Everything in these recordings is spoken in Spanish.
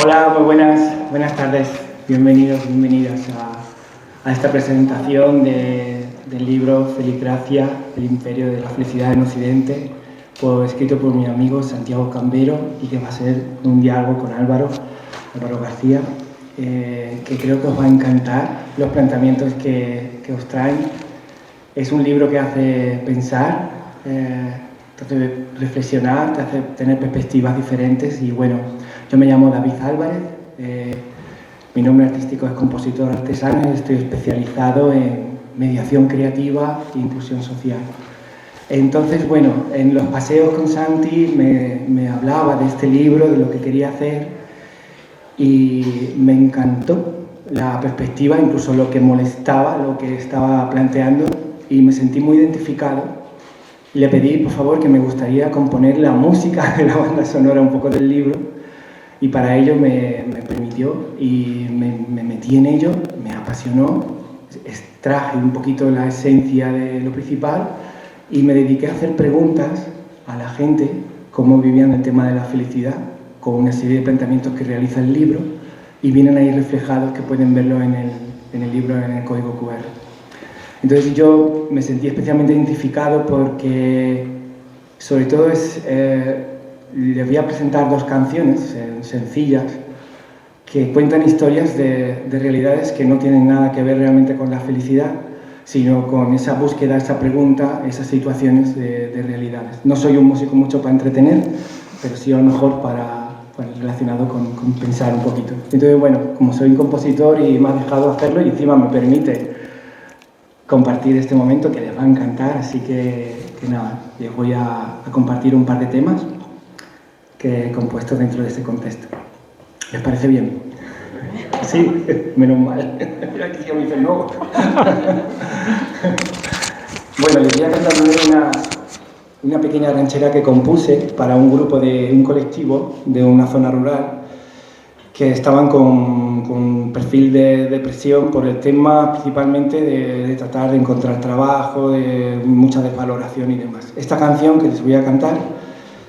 Hola, muy buenas tardes. Bienvenidos, bienvenidas a esta presentación del libro Feligrazia, el imperio de la felicidad en Occidente, escrito por mi amigo Santiago Cambero y que va a ser un diálogo con Álvaro García, que creo que os va a encantar los planteamientos que os traen. Es un libro que hace pensar, te hace reflexionar, te hace tener perspectivas diferentes y bueno, yo me llamo David Álvarez, mi nombre artístico es compositor artesano y estoy especializado en mediación creativa e inclusión social. Entonces, bueno, en los paseos con Santi me hablaba de este libro, de lo que quería hacer y me encantó la perspectiva, incluso lo que molestaba, lo que estaba planteando y me sentí muy identificado. Le pedí, por favor, que me gustaría componer la música de la banda sonora un poco del libro y para ello me permitió y me metí en ello, me apasionó, extraje un poquito la esencia de lo principal y me dediqué a hacer preguntas a la gente, cómo vivían el tema de la felicidad, con una serie de planteamientos que realiza el libro y vienen ahí reflejados que pueden verlo en el libro, en el código QR. Entonces yo me sentí especialmente identificado porque sobre todo les voy a presentar dos canciones sencillas que cuentan historias de realidades que no tienen nada que ver realmente con la felicidad, sino con esa búsqueda, esa pregunta, esas situaciones de realidades. No soy un músico mucho para entretener, pero sí a lo mejor relacionado con pensar un poquito. Entonces, bueno, como soy un compositor y me ha dejado hacerlo y encima me permite compartir este momento que les va a encantar, así que nada, les voy a compartir un par de temas que he compuesto dentro de este contexto. ¿Les parece bien? Sí, menos mal. Mira que me dicen no. Bueno, les voy a cantar una pequeña ranchera que compuse para un grupo de un colectivo de una zona rural que estaban con perfil de depresión por el tema principalmente de tratar de encontrar trabajo, de mucha desvaloración y demás. Esta canción que les voy a cantar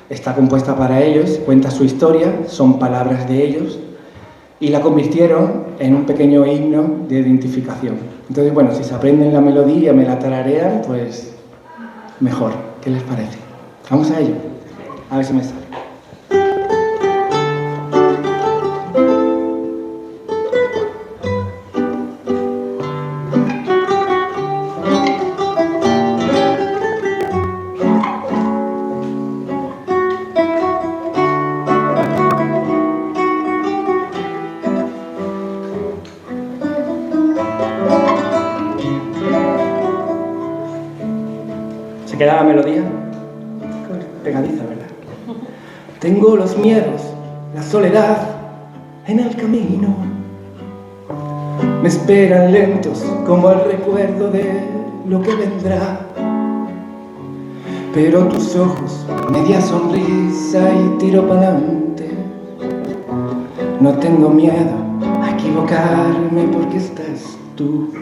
está compuesta para ellos, cuenta su historia, son palabras de ellos y la convirtieron en un pequeño himno de identificación. Entonces, bueno, si se aprenden la melodía, me la tararean, pues mejor. ¿Qué les parece? Vamos a ello. A ver si me sale. ¿Queda la melodía? Pegadiza, ¿verdad? Tengo los miedos, la soledad en el camino. Me esperan lentos como el recuerdo de lo que vendrá. Pero tus ojos, media sonrisa y tiro pa'lante. No tengo miedo a equivocarme porque estás tú.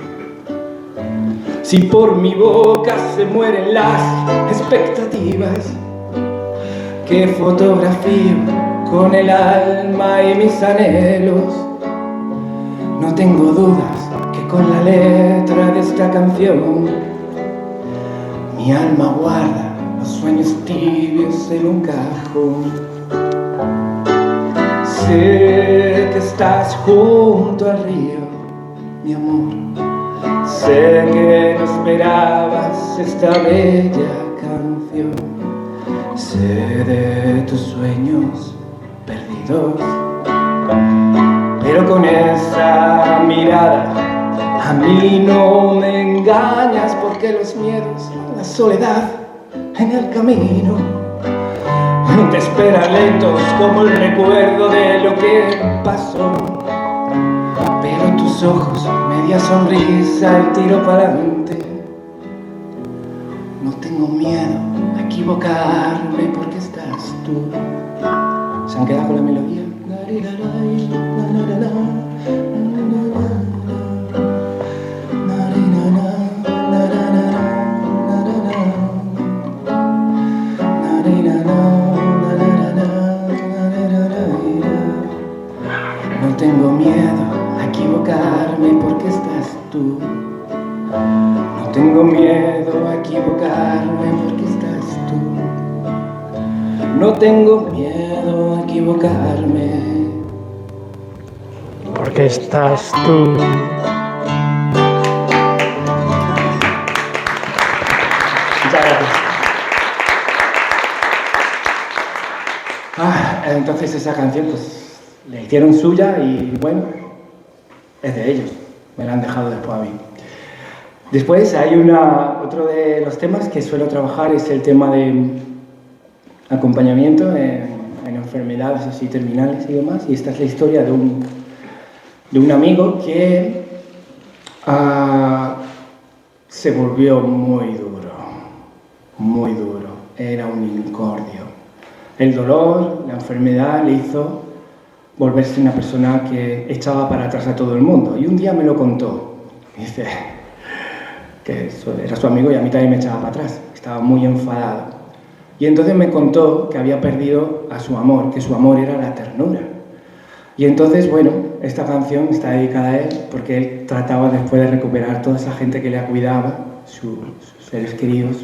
Si por mi boca se mueren las expectativas que fotografío con el alma y mis anhelos, no tengo dudas que con la letra de esta canción mi alma guarda los sueños tibios en un cajón. Sé que estás junto al río, mi amor. Sé que no esperabas esta bella canción. Sé de tus sueños perdidos, pero con esa mirada a mí no me engañas, porque los miedos, la soledad en el camino te esperan lentos como el recuerdo de lo que pasó. Pero tus ojos, media sonrisa y tiro para adelante. No tengo miedo a equivocarme porque estás tú. ¿Se han quedado con la melodía? No tengo miedo a equivocarme porque estás tú. No tengo miedo a equivocarme porque estás tú. No tengo miedo a equivocarme porque estás tú. Muchas gracias. Entonces esa canción pues la hicieron suya y bueno, es de ellos. Me la han dejado después a mí. Después hay otro de los temas que suelo trabajar, es el tema de acompañamiento en enfermedades así terminales y demás. Y esta es la historia de un amigo que se volvió muy duro, muy duro. Era un incordio. El dolor, la enfermedad le hizo volverse una persona que echaba para atrás a todo el mundo. Y un día me lo contó. Dice que era su amigo y a mí también me echaba para atrás. Estaba muy enfadado. Y entonces me contó que había perdido a su amor, que su amor era la ternura. Y entonces, bueno, esta canción está dedicada a él porque él trataba después de recuperar toda esa gente que le cuidaba, sus seres queridos,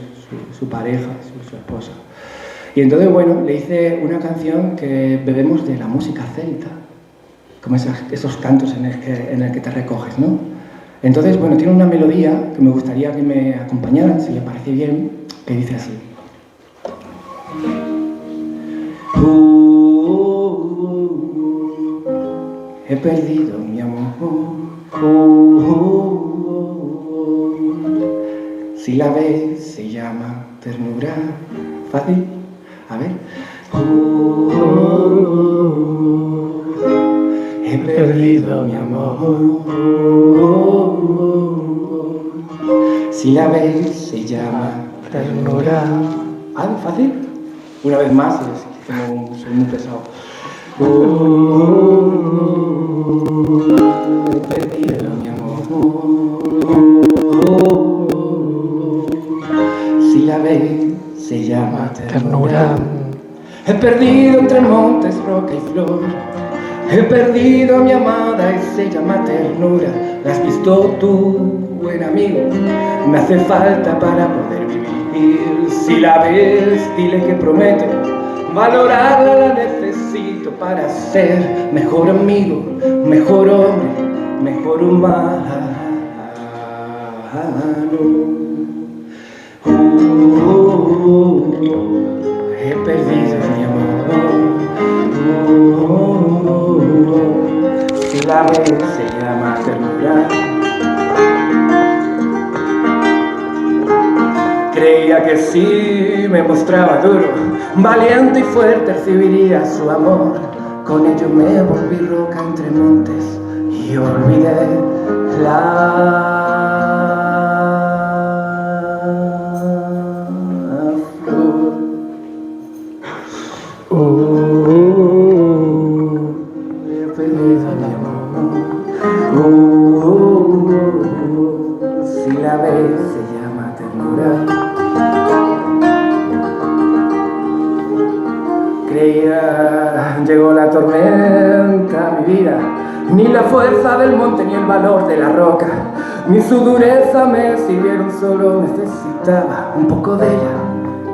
su pareja, su esposa. Y entonces, bueno, le hice una canción que bebemos de la música celta, como esos cantos en el que te recoges, ¿no? Entonces, bueno, tiene una melodía que me gustaría que me acompañaran, si le parece bien, que dice así. He perdido mi amor. Si la ves, se llama ternura. ¿Fácil? A ver. He perdido mi amor. Si la ves, se llama ternura. ¿Ah, fácil? Una vez más, soy muy pesado. He perdido mi amor. Si la ves, se llama ternura. He perdido entre montes, roca y flor. He perdido a mi amada y se llama ternura. La has visto tú, buen amigo. Me hace falta para poder vivir. Si la ves, dile que prometo valorarla, la necesito para ser mejor amigo, mejor hombre, mejor humano. He perdido mi amor. Si la ves, se llama ternura. Creía que si me mostraba duro, valiente y fuerte, recibiría su amor. Con ello me volví roca entre montes y olvidé la flor. He perdido mi amor. Si la ves, se llama ternura. Creía, llegó la tormenta a mi vida, ni la fuerza del monte ni el valor de la roca, ni su dureza me sirvieron, solo necesitaba un poco de ella,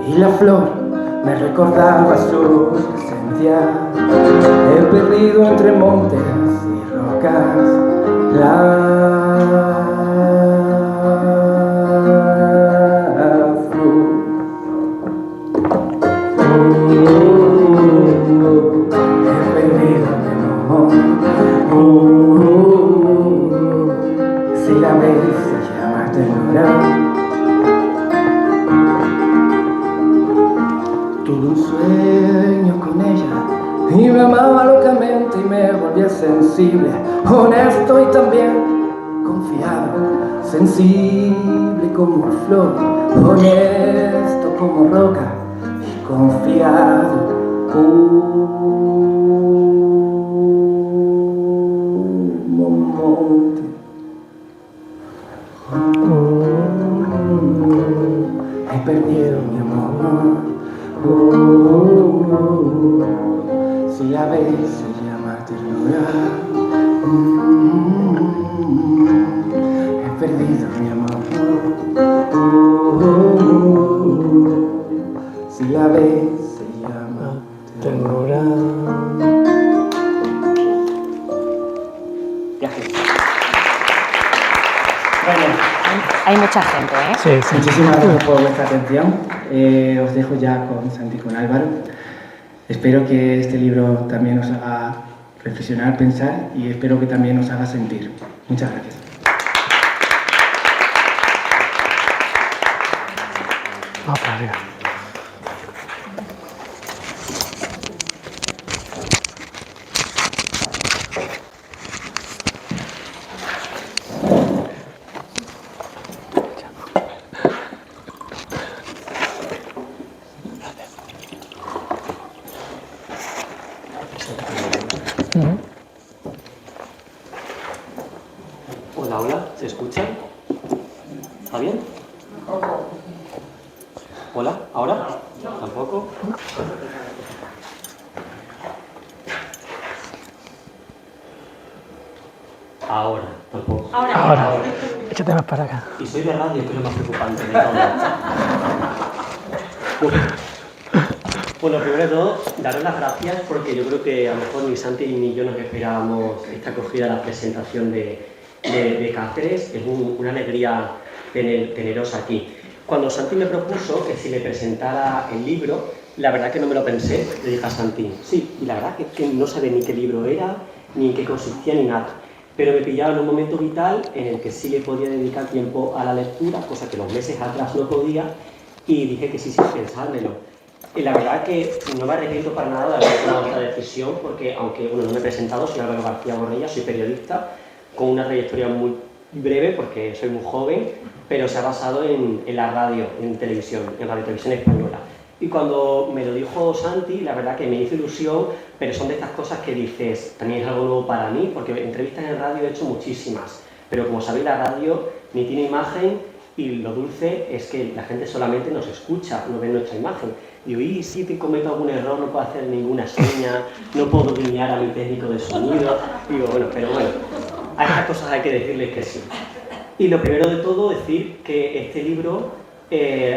y la flor me recordaba su presencia. He perdido entre montes y rocas la si la ves, se llama ternura. Tuve un sueño con ella y me amaba locamente y me volvía sensible, honesto y también confiado, sensible como flor, honesto como roca y confiado como monte. He perdido mi amor. Si la ves, se llama ternura. Hay mucha gente, ¿eh? Sí, sí. Muchísimas gracias por vuestra atención. Os dejo ya con Santi y con Álvaro. Espero que este libro también os haga reflexionar, pensar y espero que también os haga sentir. Muchas gracias. Vamos para arriba. Hola, hola, ¿se escuchan? ¿Está bien? Hola, ¿ahora? ¿Tampoco? Ahora, tampoco. Ahora, échate más para acá. Y soy de radio, que es lo más preocupante de todo. Bueno, primero de todo, daros las gracias porque yo creo que a lo mejor ni Santi ni yo nos esperábamos esta acogida a la presentación de Cáceres. Es una alegría teneros aquí. Cuando Santi me propuso que si le presentara el libro, la verdad que no me lo pensé. Le dije a Santi, sí, y la verdad que no sabía ni qué libro era, ni en qué consistía, ni nada. Pero me pillaba en un momento vital en el que sí le podía dedicar tiempo a la lectura, cosa que los meses atrás no podía, y dije que sí, sin pensármelo. Y la verdad que no me arrepiento para nada de haber tomado esta decisión, porque aunque no me he presentado, soy Álvaro García Borrella, soy periodista, con una trayectoria muy breve, porque soy muy joven, pero se ha basado en la radio, en televisión, en Radio Televisión Española. Y cuando me lo dijo Santi, la verdad que me hizo ilusión, pero son de estas cosas que dices, también es algo nuevo para mí, porque entrevistas en radio he hecho muchísimas, pero como sabéis la radio ni tiene imagen y lo dulce es que la gente solamente nos escucha, no ve nuestra imagen. Digo, y si te cometo algún error no puedo hacer ninguna seña, no puedo guiñar a mi técnico de sonido. Digo, bueno, pero bueno, a estas cosas hay que decirles que sí. Y lo primero de todo, decir que este libro,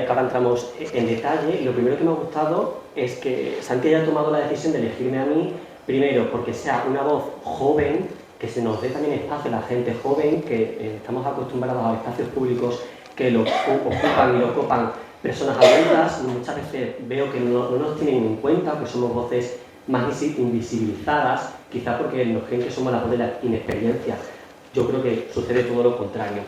ahora entramos en detalle, y lo primero que me ha gustado es que Santi haya tomado la decisión de elegirme a mí, primero porque sea una voz joven, que se nos dé también espacio a la gente joven, que estamos acostumbrados a espacios públicos que lo ocupan y lo ocupan personas adultas. Muchas veces veo que no nos tienen en cuenta, que somos voces más invisibilizadas, quizá porque nos creen que somos la voz de la inexperiencia. Yo creo que sucede todo lo contrario.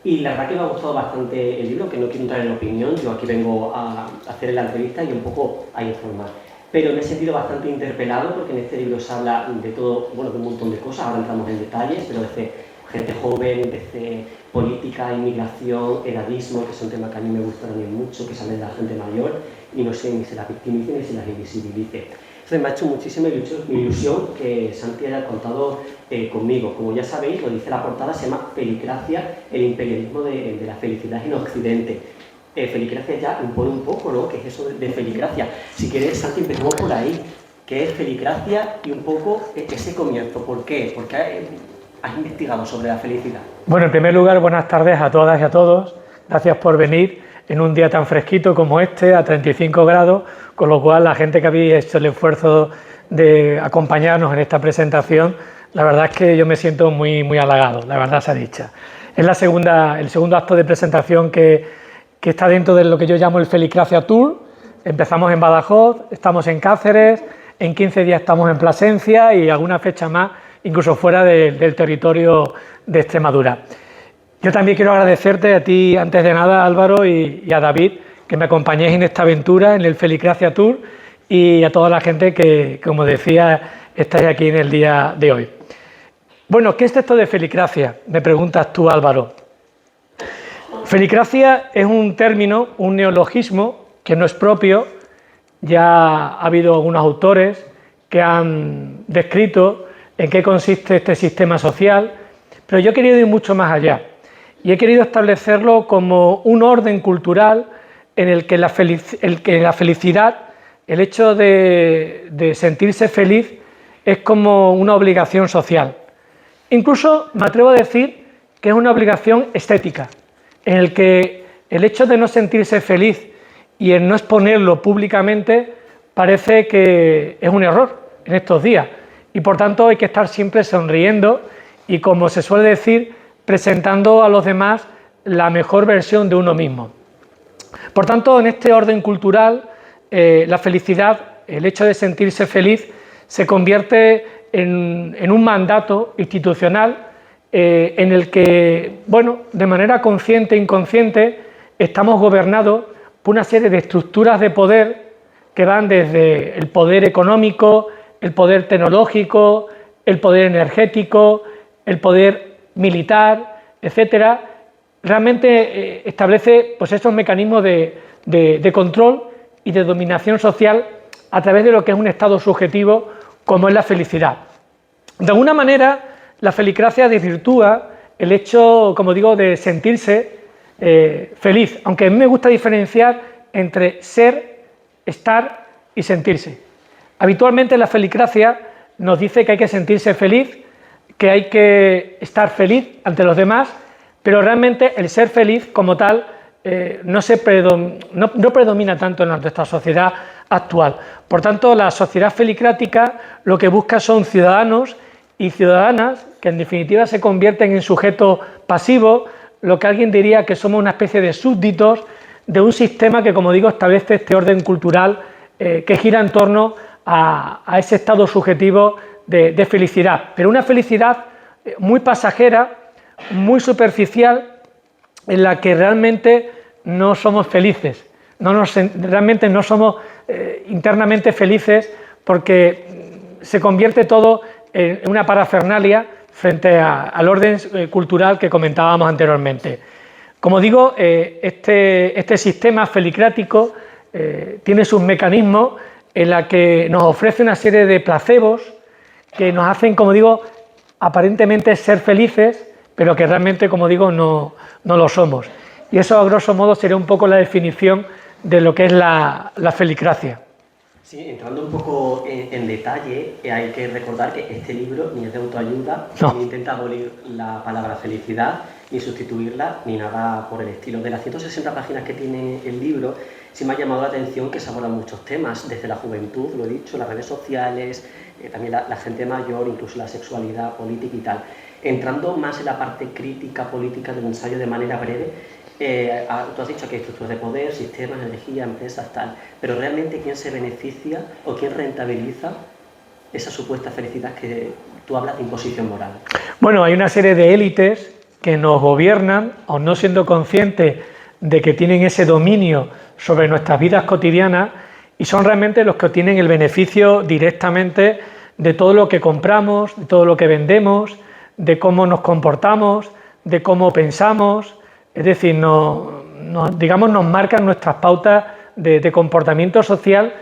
Y la verdad que me ha gustado bastante el libro, que no quiero entrar en opinión, yo aquí vengo a hacer la entrevista y un poco a informar. Pero me he sentido bastante interpelado porque en este libro se habla de todo, bueno, de un montón de cosas, ahora entramos en detalles, pero desde gente joven, desde política, inmigración, edadismo, que son temas que a mí me gustan también mucho, que salen de la gente mayor, y no sé ni se las victimice ni se las invisibilice. Entonces me ha hecho muchísima ilusión que Santi haya contado conmigo. Como ya sabéis, lo dice la portada, se llama Felicracia, el imperialismo de la felicidad en Occidente. Felicracia ya impone un poco, ¿no? ¿Qué es eso de felicracia? Si quieres, Santi, empecemos por ahí. ¿Qué es felicracia? Y un poco ese comienzo. ¿Por qué? Porque has investigado sobre la felicidad. Bueno, en primer lugar, buenas tardes a todas y a todos. Gracias por venir en un día tan fresquito como este, a 35 grados, con lo cual la gente que habéis hecho el esfuerzo de acompañarnos en esta presentación, la verdad es que yo me siento muy, muy halagado, la verdad sea dicha. Es el segundo acto de presentación que está dentro de lo que yo llamo el Felicracia Tour. Empezamos en Badajoz, estamos en Cáceres, en 15 días estamos en Plasencia y alguna fecha más, incluso fuera del territorio de Extremadura. Yo también quiero agradecerte a ti, antes de nada, Álvaro, y a David, que me acompañéis en esta aventura, en el Felicracia Tour, y a toda la gente que, como decía, estáis aquí en el día de hoy. Bueno, ¿qué es esto de felicracia? Me preguntas tú, Álvaro. Felicracia es un término, un neologismo que no es propio. Ya ha habido algunos autores que han descrito en qué consiste este sistema social, pero yo he querido ir mucho más allá y he querido establecerlo como un orden cultural en el que la felicidad, el hecho de sentirse feliz, es como una obligación social. Incluso me atrevo a decir que es una obligación estética, en el que el hecho de no sentirse feliz y el no exponerlo públicamente parece que es un error en estos días, y por tanto hay que estar siempre sonriendo y, como se suele decir, presentando a los demás la mejor versión de uno mismo. Por tanto, en este orden cultural, la felicidad, el hecho de sentirse feliz, se convierte en un mandato institucional en el que, bueno, de manera consciente e inconsciente, estamos gobernados por una serie de estructuras de poder que van desde el poder económico, el poder tecnológico, el poder energético, el poder militar, etcétera. Realmente establece pues, estos mecanismos de control y de dominación social a través de lo que es un estado subjetivo como es la felicidad. De alguna manera, la felicracia desvirtúa el hecho, como digo, de sentirse feliz, aunque a mí me gusta diferenciar entre ser, estar y sentirse. Habitualmente la felicracia nos dice que hay que sentirse feliz, que hay que estar feliz ante los demás, pero realmente el ser feliz como tal no predomina tanto en nuestra sociedad actual. Por tanto, la sociedad felicrática lo que busca son ciudadanos y ciudadanas que en definitiva se convierten en sujetos pasivos, lo que alguien diría que somos una especie de súbditos de un sistema que, como digo, establece este orden cultural que gira en torno a ese estado subjetivo de felicidad, pero una felicidad muy pasajera, muy superficial, en la que realmente no somos felices, realmente no somos internamente felices, porque se convierte todo en una parafernalia frente al orden cultural que comentábamos anteriormente. Como digo, este sistema felicrático tiene sus mecanismos en la que nos ofrece una serie de placebos que nos hacen, como digo, aparentemente ser felices, pero que realmente, como digo, no lo somos. Y eso, a grosso modo, sería un poco la definición de lo que es la felicracia. Sí, entrando un poco en detalle, hay que recordar que este libro ni es de autoayuda, ni intenta abolir la palabra felicidad, ni sustituirla, ni nada por el estilo. De las 160 páginas que tiene el libro, sí me ha llamado la atención que se abordan muchos temas, desde la juventud, lo he dicho, las redes sociales, también la gente mayor, incluso la sexualidad, política y tal. Entrando más en la parte crítica política del ensayo de manera breve, tú has dicho que hay estructuras de poder, sistemas, energía, empresas, tal, pero realmente ¿quién se beneficia o quién rentabiliza esa supuesta felicidad que tú hablas de imposición moral? Bueno, hay una serie de élites que nos gobiernan, aun no siendo conscientes de que tienen ese dominio sobre nuestras vidas cotidianas, y son realmente los que obtienen el beneficio directamente de todo lo que compramos, de todo lo que vendemos, de cómo nos comportamos, de cómo pensamos. Es decir, nos marcan nuestras pautas de comportamiento social,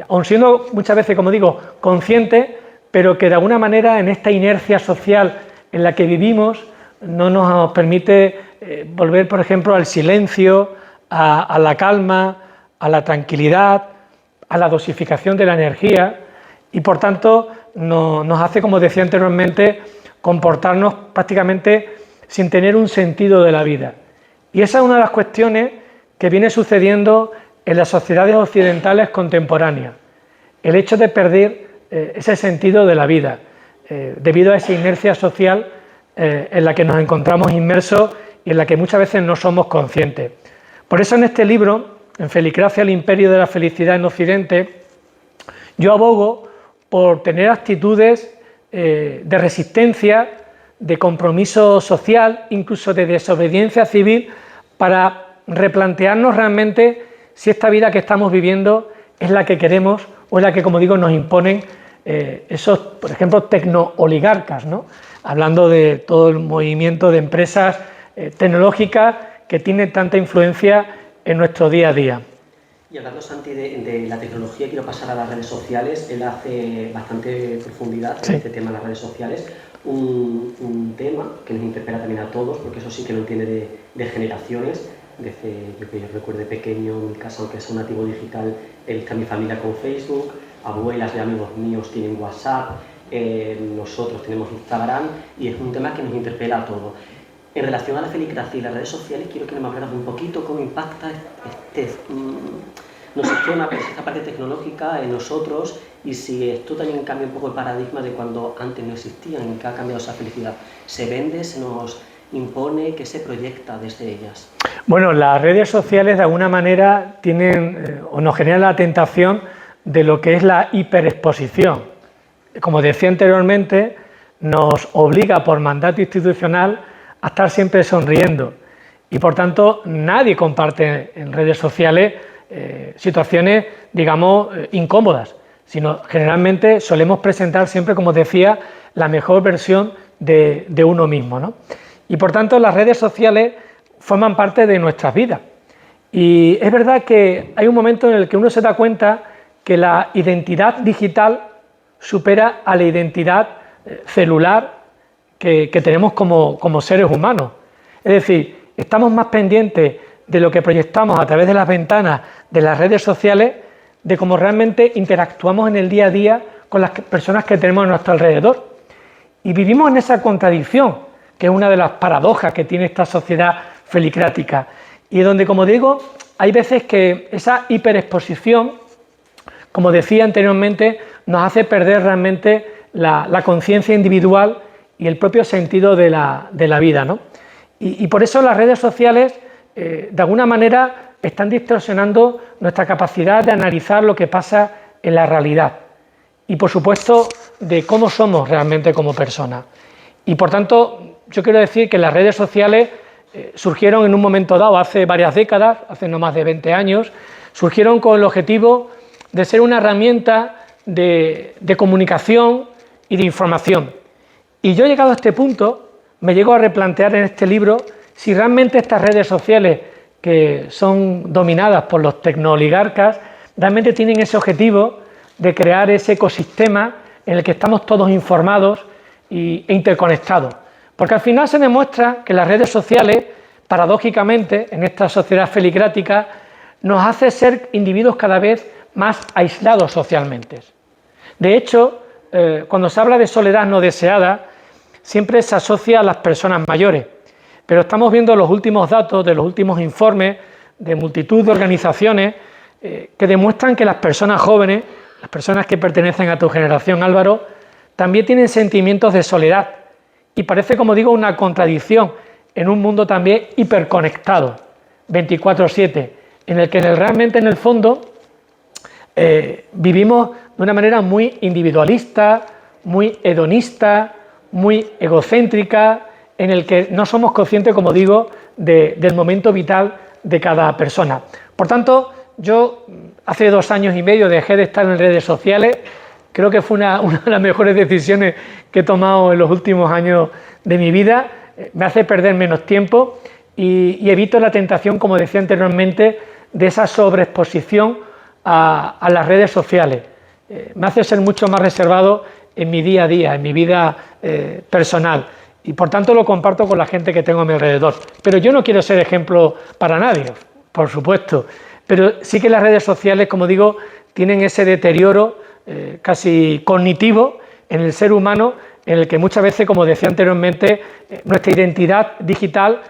aun siendo muchas veces, como digo, conscientes, pero que de alguna manera en esta inercia social en la que vivimos no nos permite volver, por ejemplo, al silencio, a la calma, a la tranquilidad, a la dosificación de la energía, y por tanto nos hace, como decía anteriormente, comportarnos prácticamente sin tener un sentido de la vida. Y esa es una de las cuestiones que viene sucediendo en las sociedades occidentales contemporáneas. El hecho de perder ese sentido de la vida, debido a esa inercia social en la que nos encontramos inmersos y en la que muchas veces no somos conscientes. Por eso en este libro, en Felicracia, el imperio de la felicidad en Occidente, yo abogo por tener actitudes de resistencia, de compromiso social, incluso de desobediencia civil, para replantearnos realmente si esta vida que estamos viviendo es la que queremos o es la que, como digo, nos imponen esos, por ejemplo, tecno-oligarcas, ¿no? Hablando de todo el movimiento de empresas tecnológicas que tienen tanta influencia en nuestro día a día. Y hablando, Santi, de la tecnología, quiero pasar a las redes sociales. Él hace bastante profundidad en este tema de las redes sociales. Un tema que nos interpela también a todos, porque eso sí que lo entiende de generaciones. Desde yo recuerdo pequeño, en mi casa, aunque sea un nativo digital, está mi familia con Facebook, abuelas de amigos míos tienen WhatsApp, nosotros tenemos Instagram, y es un tema que nos interpela a todos. En relación a la felicracia y las redes sociales, quiero que me hablaras un poquito cómo impacta esta parte tecnológica en nosotros, y si esto también cambia un poco el paradigma de cuando antes no existían, en qué ha cambiado esa felicidad. ¿Se vende, se nos impone, qué se proyecta desde ellas? Bueno, las redes sociales de alguna manera tienen o nos generan la tentación de lo que es la hiperexposición. Como decía anteriormente, nos obliga por mandato institucional a estar siempre sonriendo y por tanto nadie comparte en redes sociales situaciones, digamos, incómodas, sino generalmente solemos presentar siempre, como decía, la mejor versión de uno mismo, ¿no? Y por tanto las redes sociales forman parte de nuestras vidas. Y es verdad que hay un momento en el que uno se da cuenta que la identidad digital supera a la identidad celular que tenemos como seres humanos. Es decir, estamos más pendientes de lo que proyectamos a través de las ventanas de las redes sociales, de cómo realmente interactuamos en el día a día con las personas que tenemos a nuestro alrededor. Y vivimos en esa contradicción, que es una de las paradojas que tiene esta sociedad felicrática, y donde, como digo, hay veces que esa hiperexposición, como decía anteriormente, nos hace perder realmente la conciencia individual y el propio sentido de la vida, ¿no? Y por eso las redes sociales, de alguna manera, están distorsionando nuestra capacidad de analizar lo que pasa en la realidad y, por supuesto, de cómo somos realmente como personas. Y, por tanto, yo quiero decir que las redes sociales surgieron en un momento dado, hace varias décadas, hace no más de 20 años, surgieron con el objetivo de ser una herramienta de comunicación y de información. Y yo, llegado a este punto, me llego a replantear en este libro si realmente estas redes sociales, que son dominadas por los tecnooligarcas, realmente tienen ese objetivo de crear ese ecosistema en el que estamos todos informados e interconectados. Porque al final se demuestra que las redes sociales, paradójicamente, en esta sociedad felicrática, nos hace ser individuos cada vez más aislados socialmente. De hecho, cuando se habla de soledad no deseada, siempre se asocia a las personas mayores, pero estamos viendo los últimos datos de los últimos informes de multitud de organizaciones que demuestran que las personas jóvenes, las personas que pertenecen a tu generación, Álvaro, también tienen sentimientos de soledad, y parece, como digo, una contradicción en un mundo también hiperconectado, 24/7, en el que realmente en el fondo vivimos de una manera muy individualista, muy hedonista, muy egocéntrica, en el que no somos conscientes, como digo, del momento vital de cada persona. Por tanto, yo hace 2 años y medio dejé de estar en redes sociales. Creo que fue una de las mejores decisiones que he tomado en los últimos años de mi vida. Me hace perder menos tiempo y evito la tentación, como decía anteriormente, de esa sobreexposición a las redes sociales. Me hace ser mucho más reservado en mi día a día, en mi vida personal, y por tanto lo comparto con la gente que tengo a mi alrededor. Pero yo no quiero ser ejemplo para nadie, por supuesto, pero sí que las redes sociales, como digo, tienen ese deterioro casi cognitivo en el ser humano, en el que muchas veces, como decía anteriormente, nuestra identidad digital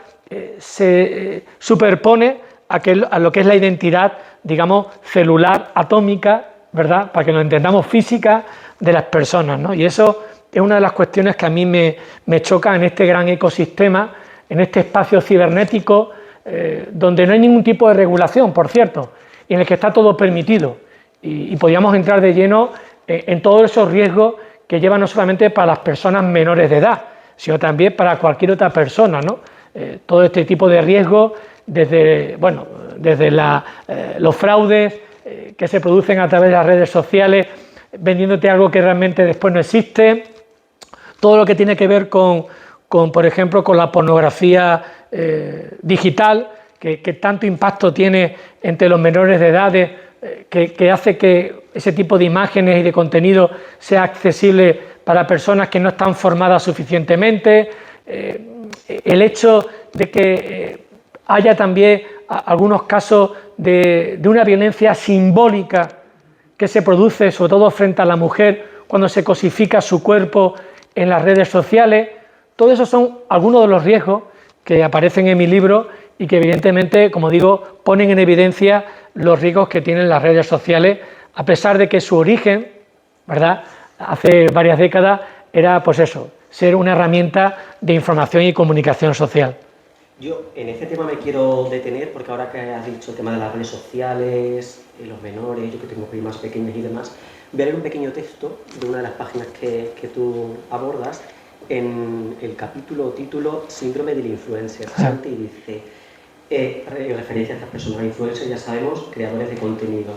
se superpone a lo que es la identidad, digamos, celular, atómica, ¿verdad?, para que nos entendamos, física de las personas, ¿no? Y eso es una de las cuestiones que a mí me choca en este gran ecosistema, en este espacio cibernético, donde no hay ningún tipo de regulación, por cierto, y en el que está todo permitido, y podríamos entrar de lleno en todos esos riesgos que llevan no solamente para las personas menores de edad, sino también para cualquier otra persona, ¿no? Todo este tipo de riesgos, desde los fraudes que se producen a través de las redes sociales, vendiéndote algo que realmente después no existe, todo lo que tiene que ver con por ejemplo, con la pornografía digital, que tanto impacto tiene entre los menores de edades, que hace que ese tipo de imágenes y de contenido sea accesible para personas que no están formadas suficientemente, el hecho de que haya también algunos casos de una violencia simbólica que se produce sobre todo frente a la mujer cuando se cosifica su cuerpo en las redes sociales. Todo eso son algunos de los riesgos que aparecen en mi libro y que evidentemente, como digo, ponen en evidencia los riesgos que tienen las redes sociales, a pesar de que su origen, ¿verdad?, hace varias décadas era, pues eso, ser una herramienta de información y comunicación social. Yo en este tema me quiero detener porque ahora que has dicho el tema de las redes sociales, los menores, yo que tengo primas pequeñas y demás, voy a leer un pequeño texto de una de las páginas que tú abordas en el capítulo o título Síndrome del Influencer. Santi dice, referencia a estas personas, influencers ya sabemos, creadores de contenido.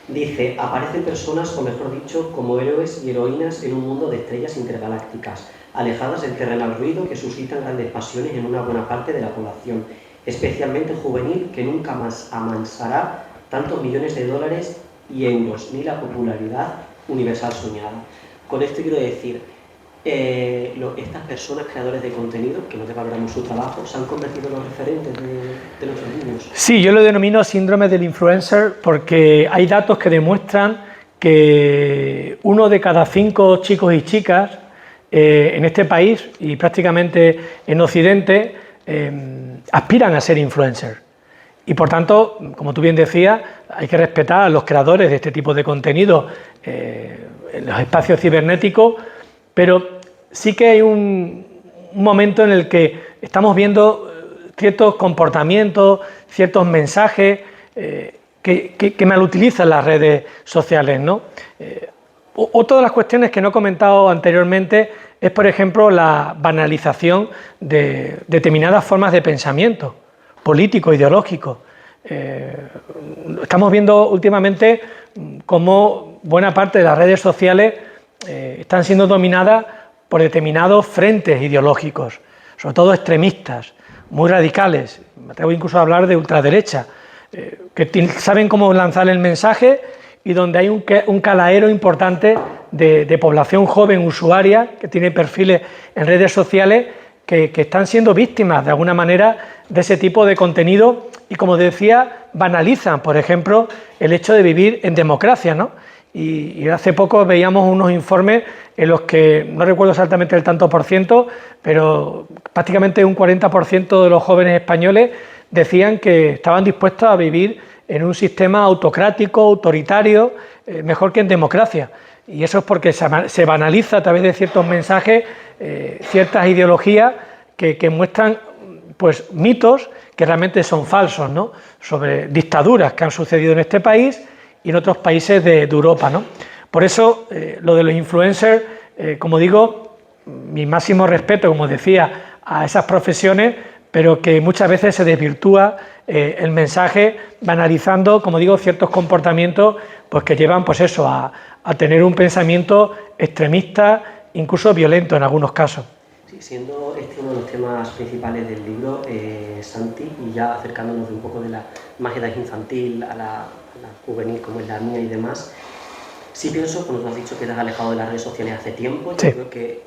Dice, aparecen personas, o mejor dicho, como héroes y heroínas en un mundo de estrellas intergalácticas, alejadas del terrenal ruido que suscitan grandes pasiones en una buena parte de la población, especialmente juvenil, que nunca más amansará tantos millones de dólares y euros, ni la popularidad universal soñada. Con esto quiero decir, estas personas creadores de contenido, que no valoramos su trabajo, se han convertido en los referentes de nuestros niños. Sí, yo lo denomino síndrome del influencer porque hay datos que demuestran que 1 de cada 5 chicos y chicas en este país y prácticamente en Occidente aspiran a ser influencers. Y por tanto, como tú bien decías, hay que respetar a los creadores de este tipo de contenido en los espacios cibernéticos, pero sí que hay un momento en el que estamos viendo ciertos comportamientos, ciertos mensajes que malutilizan las redes sociales, ¿no? Otra de las cuestiones que no he comentado anteriormente es, por ejemplo, la banalización de determinadas formas de pensamiento político, ideológico. Estamos viendo últimamente cómo buena parte de las redes sociales están siendo dominadas por determinados frentes ideológicos, sobre todo extremistas, muy radicales, me atrevo incluso a hablar de ultraderecha, que saben cómo lanzar el mensaje y donde hay un caladero importante de población joven usuaria que tiene perfiles en redes sociales que están siendo víctimas de alguna manera de ese tipo de contenido y, como decía, banalizan, por ejemplo, el hecho de vivir en democracia, ¿no? Y hace poco veíamos unos informes en los que, no recuerdo exactamente el tanto por ciento, pero prácticamente un 40% de los jóvenes españoles decían que estaban dispuestos a vivir en un sistema autocrático, autoritario, mejor que en democracia. Y eso es porque se banaliza a través de ciertos mensajes, ciertas ideologías que muestran pues, mitos que realmente son falsos, ¿no? Sobre dictaduras que han sucedido en este país y en otros países de Europa, ¿no? Por eso, lo de los influencers, como digo, mi máximo respeto, como decía, a esas profesiones, pero que muchas veces se desvirtúa el mensaje banalizando, como digo, ciertos comportamientos pues, que llevan pues eso, a tener un pensamiento extremista, incluso violento en algunos casos. Sí, siendo este uno de los temas principales del libro, Santi, y ya acercándonos de un poco de la más edad infantil a la juvenil como es la mía y demás, sí pienso, como tú has dicho, que te has alejado de las redes sociales hace tiempo. Yo creo que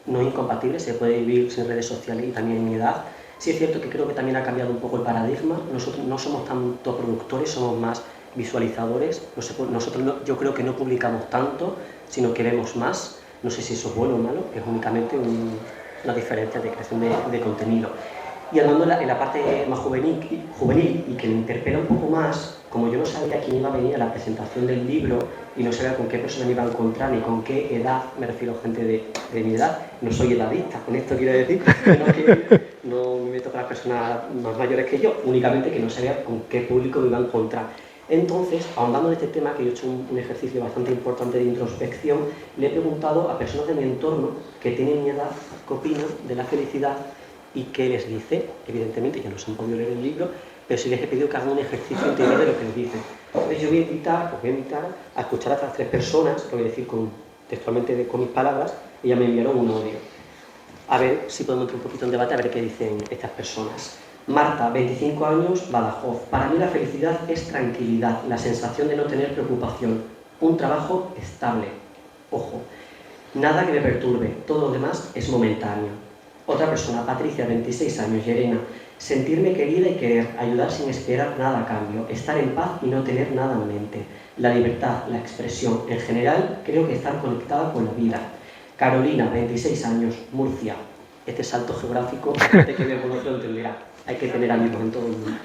no es incompatible, se puede vivir sin redes sociales y también en mi edad. Sí es cierto que creo que también ha cambiado un poco el paradigma. Nosotros no somos tanto productores, somos más visualizadores. Nosotros yo creo que no publicamos tanto, sino que vemos más. No sé si eso es bueno o malo, es únicamente una diferencia de creación de contenido. Y hablando en la parte más juvenil y que me interpela un poco más, como yo no sabía quién iba a venir a la presentación del libro y no sabía con qué persona me iba a encontrar ni con qué edad, me refiero a gente de mi edad, no soy edadista, con esto quiero decir que no me meto con las personas más mayores que yo, únicamente que no sabía con qué público me iba a encontrar. Entonces, ahondando en este tema, que yo he hecho un ejercicio bastante importante de introspección, le he preguntado a personas de mi entorno que tienen mi edad qué opinan de la felicidad y qué les dice. Evidentemente ya no se han podido leer el libro, pero sí les he pedido que hagan un ejercicio interior de lo que les dice. Entonces yo os voy a invitar a escuchar a estas 3 personas, que voy a decir textualmente con mis palabras, y ya me enviaron un audio. A ver si podemos entrar un poquito en debate, a ver qué dicen estas personas. Marta, 25 años, Badajoz. Para mí la felicidad es tranquilidad, la sensación de no tener preocupación, un trabajo estable. Ojo, nada que me perturbe, todo lo demás es momentáneo. Otra persona, Patricia, 26 años, Llerena. Sentirme querida y querer, ayudar sin esperar nada a cambio, estar en paz y no tener nada en mente. La libertad, la expresión, en general, creo que estar conectada con la vida. Carolina, 26 años, Murcia. Este salto geográfico, de que me conoce lo entenderá. Hay que tener amigos en todo el mundo.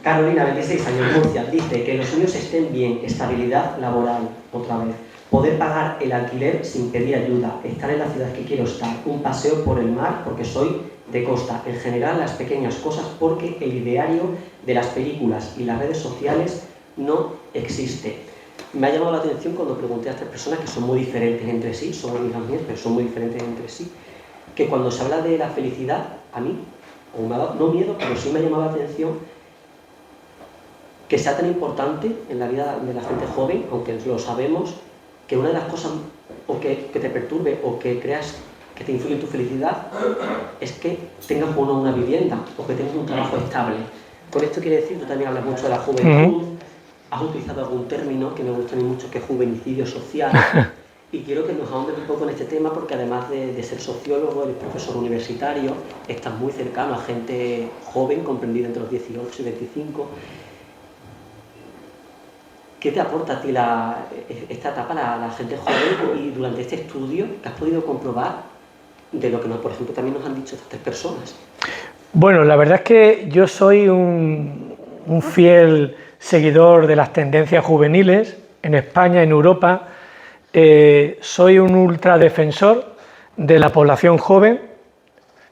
Carolina, 26 años, Murcia, dice que los niños estén bien, estabilidad laboral, otra vez. poder pagar el alquiler sin pedir ayuda, estar en la ciudad que quiero estar, un paseo por el mar porque soy de costa, en general las pequeñas cosas porque el ideario de las películas y las redes sociales no existe. Me ha llamado la atención cuando pregunté a estas personas que son muy diferentes entre sí, son amigas mías, pero son muy diferentes entre sí, que cuando se habla de la felicidad, a mí, o me ha dado, no miedo, pero sí me ha llamado la atención que sea tan importante en la vida de la gente joven, aunque lo sabemos, que una de las cosas o que te perturbe o que creas que te influye en tu felicidad es que tengas una vivienda o que tengas un trabajo estable. Con esto quiere decir, tú también hablas mucho de la juventud, has utilizado algún término que me gusta a mí mucho, que es juvenicidio social, y quiero que nos ahondes un poco en este tema porque además de ser sociólogo, eres profesor universitario, estás muy cercano a gente joven, comprendida entre los 18 y 25. ¿Qué te aporta a ti esta etapa, la gente joven, y durante este estudio que has podido comprobar de lo que, por ejemplo, también nos han dicho estas 3 personas? Bueno, la verdad es que yo soy un fiel seguidor de las tendencias juveniles en España, en Europa. Soy un ultradefensor de la población joven,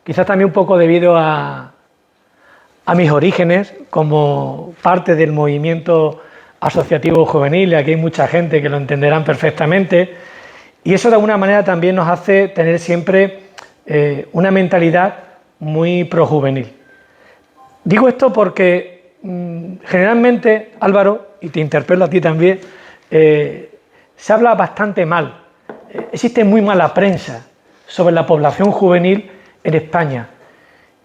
quizás también un poco debido a mis orígenes como parte del movimiento asociativo juvenil, y aquí hay mucha gente que lo entenderán perfectamente, y eso de alguna manera también nos hace tener siempre una mentalidad muy projuvenil. Digo esto porque generalmente, Álvaro, y te interpelo a ti también, se habla bastante mal, existe muy mala prensa sobre la población juvenil en España,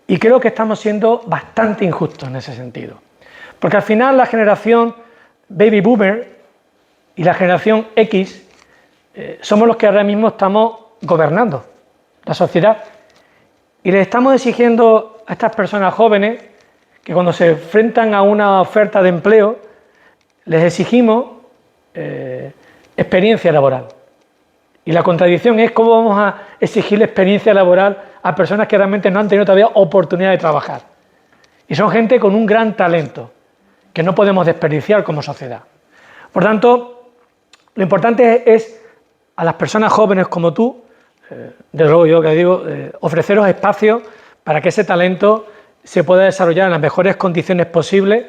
y creo que estamos siendo bastante injustos en ese sentido, porque al final la generación Baby Boomer y la generación X somos los que ahora mismo estamos gobernando la sociedad, y les estamos exigiendo a estas personas jóvenes que cuando se enfrentan a una oferta de empleo les exigimos experiencia laboral, y la contradicción es cómo vamos a exigirle experiencia laboral a personas que realmente no han tenido todavía oportunidad de trabajar, y son gente con un gran talento que no podemos desperdiciar como sociedad. Por tanto, lo importante es a las personas jóvenes como tú, desde luego yo que digo, ofreceros espacios para que ese talento se pueda desarrollar en las mejores condiciones posibles,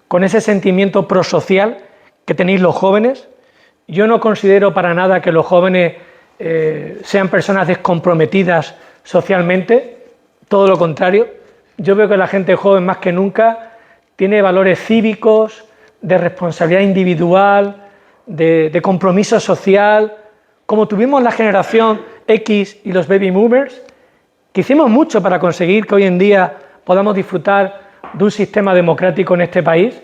con ese sentimiento prosocial que tenéis los jóvenes. Yo no considero para nada que los jóvenes sean personas descomprometidas socialmente, todo lo contrario. Yo veo que la gente joven más que nunca tiene valores cívicos, de responsabilidad individual, de compromiso social, como tuvimos la generación X y los baby boomers, que hicimos mucho para conseguir que hoy en día podamos disfrutar de un sistema democrático en este país,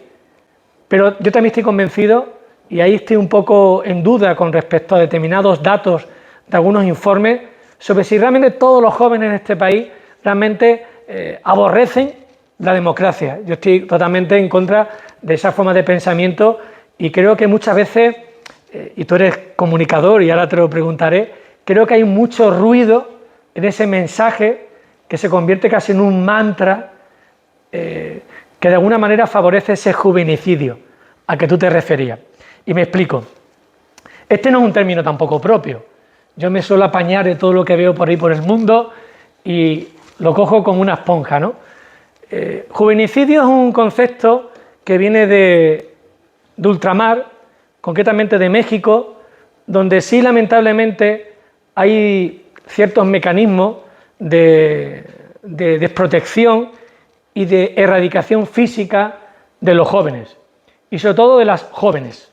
pero yo también estoy convencido, y ahí estoy un poco en duda con respecto a determinados datos de algunos informes, sobre si realmente todos los jóvenes en este país realmente aborrecen la democracia. Yo estoy totalmente en contra de esa forma de pensamiento, y creo que muchas veces, y tú eres comunicador y ahora te lo preguntaré, creo que hay mucho ruido en ese mensaje que se convierte casi en un mantra que de alguna manera favorece ese juvenicidio al que tú te referías. Y me explico. Este no es un término tampoco propio. Yo me suelo apañar de todo lo que veo por ahí por el mundo y lo cojo como una esponja, ¿no? Juvenicidio es un concepto que viene de ultramar, concretamente de México, donde sí lamentablemente hay ciertos mecanismos de desprotección y de erradicación física de los jóvenes, y sobre todo de las jóvenes.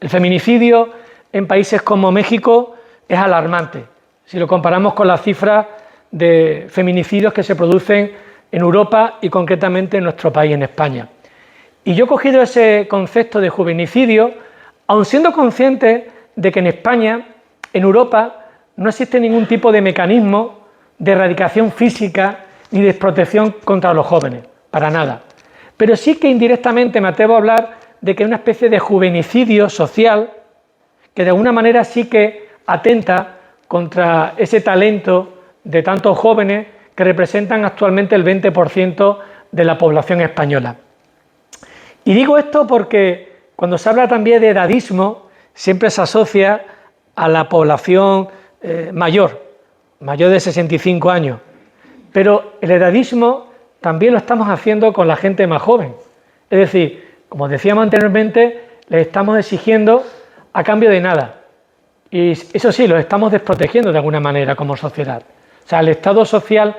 El feminicidio en países como México es alarmante, si lo comparamos con las cifras de feminicidios que se producen en Europa y concretamente en nuestro país, en España. Y yo he cogido ese concepto de juvenicidio, aun siendo consciente de que en España, en Europa, no existe ningún tipo de mecanismo de erradicación física ni de desprotección contra los jóvenes, para nada. Pero sí que indirectamente me atrevo a hablar de que hay una especie de juvenicidio social que de alguna manera sí que atenta contra ese talento de tantos jóvenes que representan actualmente el 20% de la población española. Y digo esto porque cuando se habla también de edadismo, siempre se asocia a la población mayor de 65 años, pero el edadismo también lo estamos haciendo con la gente más joven. Es decir, como decíamos anteriormente, les estamos exigiendo a cambio de nada. Y eso sí, los estamos desprotegiendo de alguna manera como sociedad. O sea, el Estado social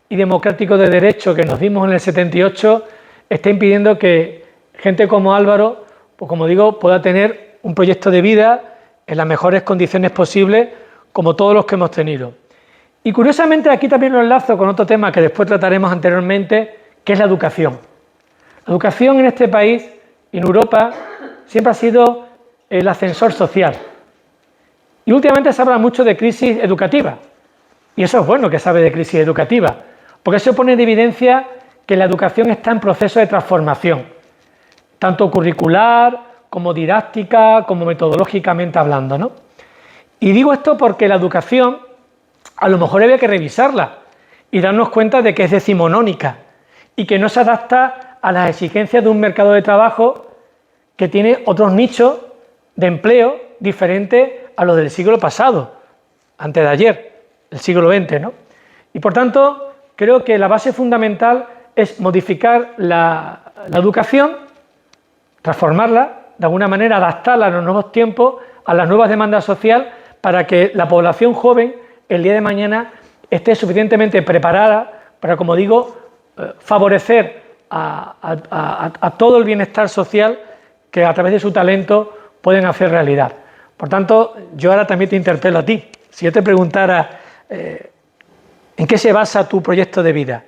y democrático de derecho que nos dimos en el 78 está impidiendo que gente como Álvaro, pues como digo, pueda tener un proyecto de vida en las mejores condiciones posibles, como todos los que hemos tenido. Y curiosamente aquí también lo enlazo con otro tema que después trataremos anteriormente, que es la educación. La educación en este país y en Europa siempre ha sido el ascensor social. Y últimamente se habla mucho de crisis educativa. Y eso es bueno que se hable de crisis educativa, porque eso pone en evidencia que la educación está en proceso de transformación, tanto curricular, como didáctica, como metodológicamente hablando, ¿no? Y digo esto porque la educación a lo mejor había que revisarla y darnos cuenta de que es decimonónica y que no se adapta a las exigencias de un mercado de trabajo que tiene otros nichos de empleo diferentes a los del siglo pasado, antes de ayer, el siglo XX, ¿no? Y por tanto, creo que la base fundamental es modificar la educación, transformarla, de alguna manera adaptarla a los nuevos tiempos, a las nuevas demandas sociales, para que la población joven el día de mañana esté suficientemente preparada para, como digo, favorecer a todo el bienestar social que a través de su talento pueden hacer realidad. Por tanto, yo ahora también te interpelo a ti. Si yo te preguntara en qué se basa tu proyecto de vida,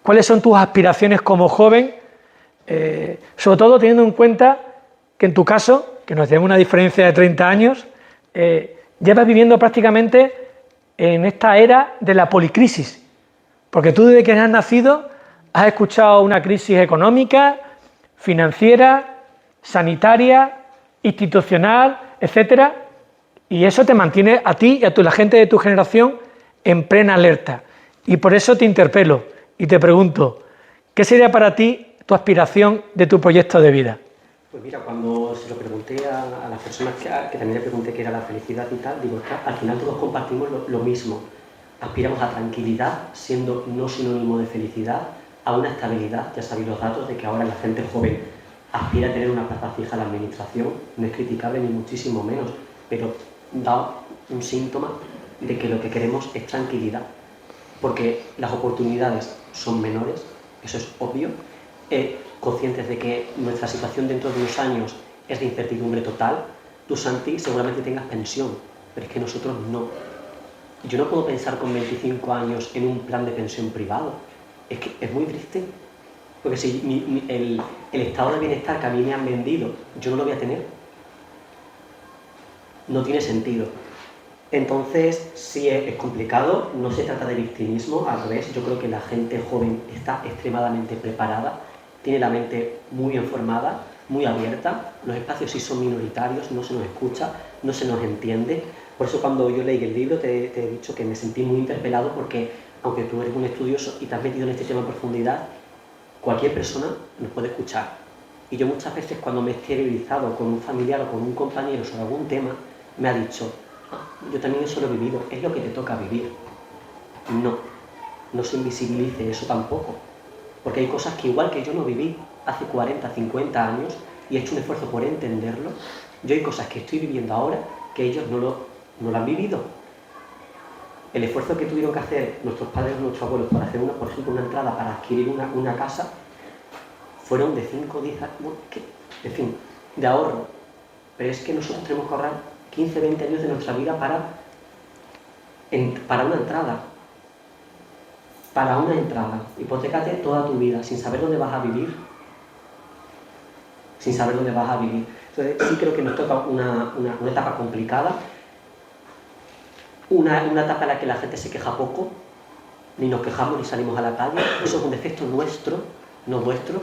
cuáles son tus aspiraciones como joven, sobre todo teniendo en cuenta que en tu caso, que nos tenemos una diferencia de 30 años, llevas viviendo prácticamente en esta era de la policrisis, porque tú desde que has nacido has escuchado una crisis económica, financiera, sanitaria, institucional, etcétera, y eso te mantiene a ti y a la gente de tu generación en plena alerta. Y por eso te interpelo y te pregunto, ¿qué sería para ti tu aspiración de tu proyecto de vida? Pues mira, cuando se lo pregunté a las personas que también le pregunté qué era la felicidad y tal, digo, al final todos compartimos lo mismo. Aspiramos a tranquilidad, siendo no sinónimo de felicidad, a una estabilidad. Ya sabéis los datos de que ahora la gente joven aspira a tener una plaza fija en la administración, no es criticable ni muchísimo menos, pero da un síntoma de que lo que queremos es tranquilidad, porque las oportunidades son menores, eso es obvio, conscientes de que nuestra situación dentro de unos años es de incertidumbre total. Tú, Santi, seguramente tengas pensión, pero es que nosotros no. Yo no puedo pensar con 25 años en un plan de pensión privado, es que es muy triste, porque si el estado de bienestar que a mí me han vendido, yo no lo voy a tener, no tiene sentido. Entonces, sí es complicado, no se trata de victimismo, al revés, yo creo que la gente joven está extremadamente preparada, tiene la mente muy informada, muy abierta, los espacios sí son minoritarios, no se nos escucha, no se nos entiende. Por eso cuando yo leí el libro te he dicho que me sentí muy interpelado, porque aunque tú eres un estudioso y te has metido en este tema en profundidad, cualquier persona nos puede escuchar. Y yo muchas veces cuando me he exteriorizado con un familiar o con un compañero sobre algún tema, me ha dicho, yo también eso lo he vivido, es lo que te toca vivir. No se invisibilice eso tampoco, porque hay cosas que igual que yo no viví hace 40, 50 años y he hecho un esfuerzo por entenderlo, yo hay cosas que estoy viviendo ahora que ellos no lo han vivido. El esfuerzo que tuvieron que hacer nuestros padres o nuestros abuelos para hacer, por ejemplo, una entrada para adquirir una casa, fueron de 5 o 10 años, en fin, de ahorro. Pero es que nosotros tenemos que ahorrar 15, 20 años de nuestra vida para una entrada. Para una entrada. Hipotecate toda tu vida sin saber dónde vas a vivir. Sin saber dónde vas a vivir. Entonces sí creo que nos toca una etapa complicada. Una etapa en la que la gente se queja poco, ni nos quejamos ni salimos a la calle. Eso es un defecto nuestro, no vuestro.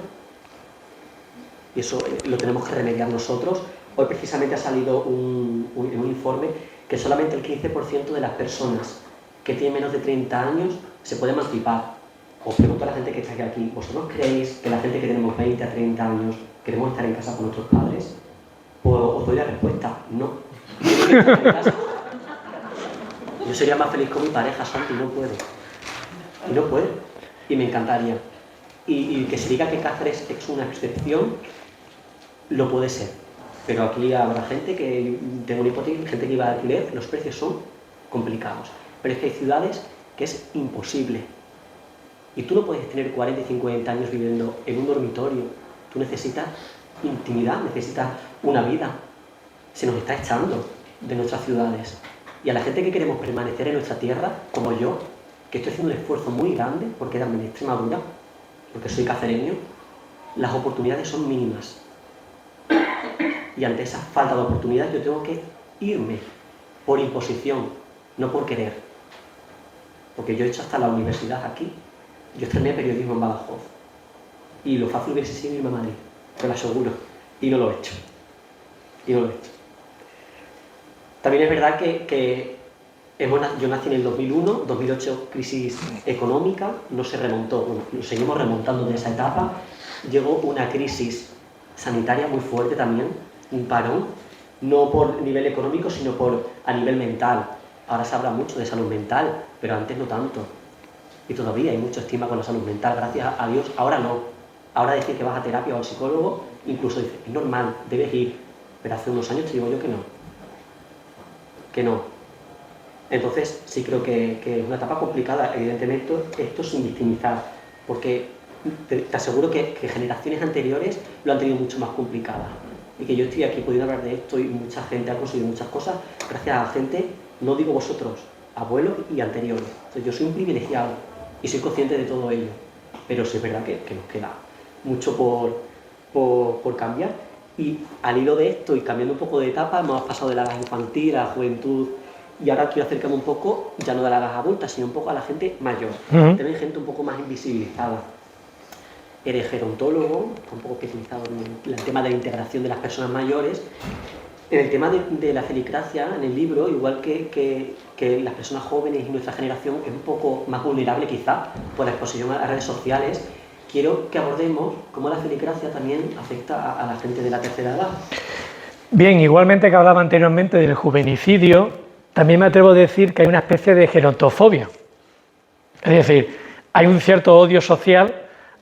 Y eso lo tenemos que remediar nosotros. Hoy precisamente ha salido un informe que solamente el 15% de las personas que tienen menos de 30 años se puede emancipar. Os pregunto a la gente que está aquí, ¿vosotros creéis que la gente que tenemos 20 a 30 años queremos estar en casa con nuestros padres? Pues os doy la respuesta, no. Yo sería más feliz con mi pareja, Santi, y no puedo. Y no puedo. Y me encantaría. Y que se diga que Cáceres es una excepción, lo puede ser. Pero aquí habrá gente que, tengo una hipótesis, gente que iba a alquiler, los precios son complicados. Pero es que hay ciudades que es imposible. Y tú no puedes tener 40 y 50 años viviendo en un dormitorio. Tú necesitas intimidad, necesitas una vida. Se nos está echando de nuestras ciudades. Y a la gente que queremos permanecer en nuestra tierra, como yo, que estoy haciendo un esfuerzo muy grande por quedarme en Extremadura, porque soy cacereño, las oportunidades son mínimas. Y ante esa falta de oportunidad yo tengo que irme por imposición, no por querer. Porque yo he hecho hasta la universidad aquí. Yo estrené periodismo en Badajoz. Y lo fácil hubiese sido irme a Madrid, te lo aseguro. Y no lo he hecho. También es verdad que yo nací en el 2001, 2008 crisis económica, no se remontó, bueno, lo seguimos remontando de esa etapa. Llegó una crisis sanitaria muy fuerte también, un parón, no por nivel económico, sino a nivel mental. Ahora se habla mucho de salud mental, pero antes no tanto. Y todavía hay mucho estigma con la salud mental, gracias a Dios. Ahora no. Ahora decir que vas a terapia o al psicólogo, incluso dice, es normal, debes ir. Pero hace unos años te digo yo que no. Que no. Entonces sí creo que es una etapa complicada, evidentemente, esto sin victimizar, porque te aseguro que generaciones anteriores lo han tenido mucho más complicada. Y que yo estoy aquí pudiendo hablar de esto y mucha gente ha conseguido muchas cosas gracias a gente, no digo vosotros, abuelos y anteriores. Entonces, yo soy un privilegiado y soy consciente de todo ello, pero sí es verdad que nos queda mucho por cambiar. Y al hilo de esto y cambiando un poco de etapa, hemos pasado de la edad infantil a la juventud y ahora quiero acercarme un poco, ya no de la edad adulta, sino un poco a la gente mayor. También gente un poco más invisibilizada. Eres gerontólogo, está un poco especializado en el tema de la integración de las personas mayores. En el tema de la felicracia, en el libro, igual que las personas jóvenes y nuestra generación es un poco más vulnerable quizá por la exposición a las redes sociales, quiero que abordemos cómo la felicracia también afecta a la gente de la tercera edad. Bien, igualmente que hablaba anteriormente del juvenicidio, también me atrevo a decir que hay una especie de gerontofobia. Es decir, hay un cierto odio social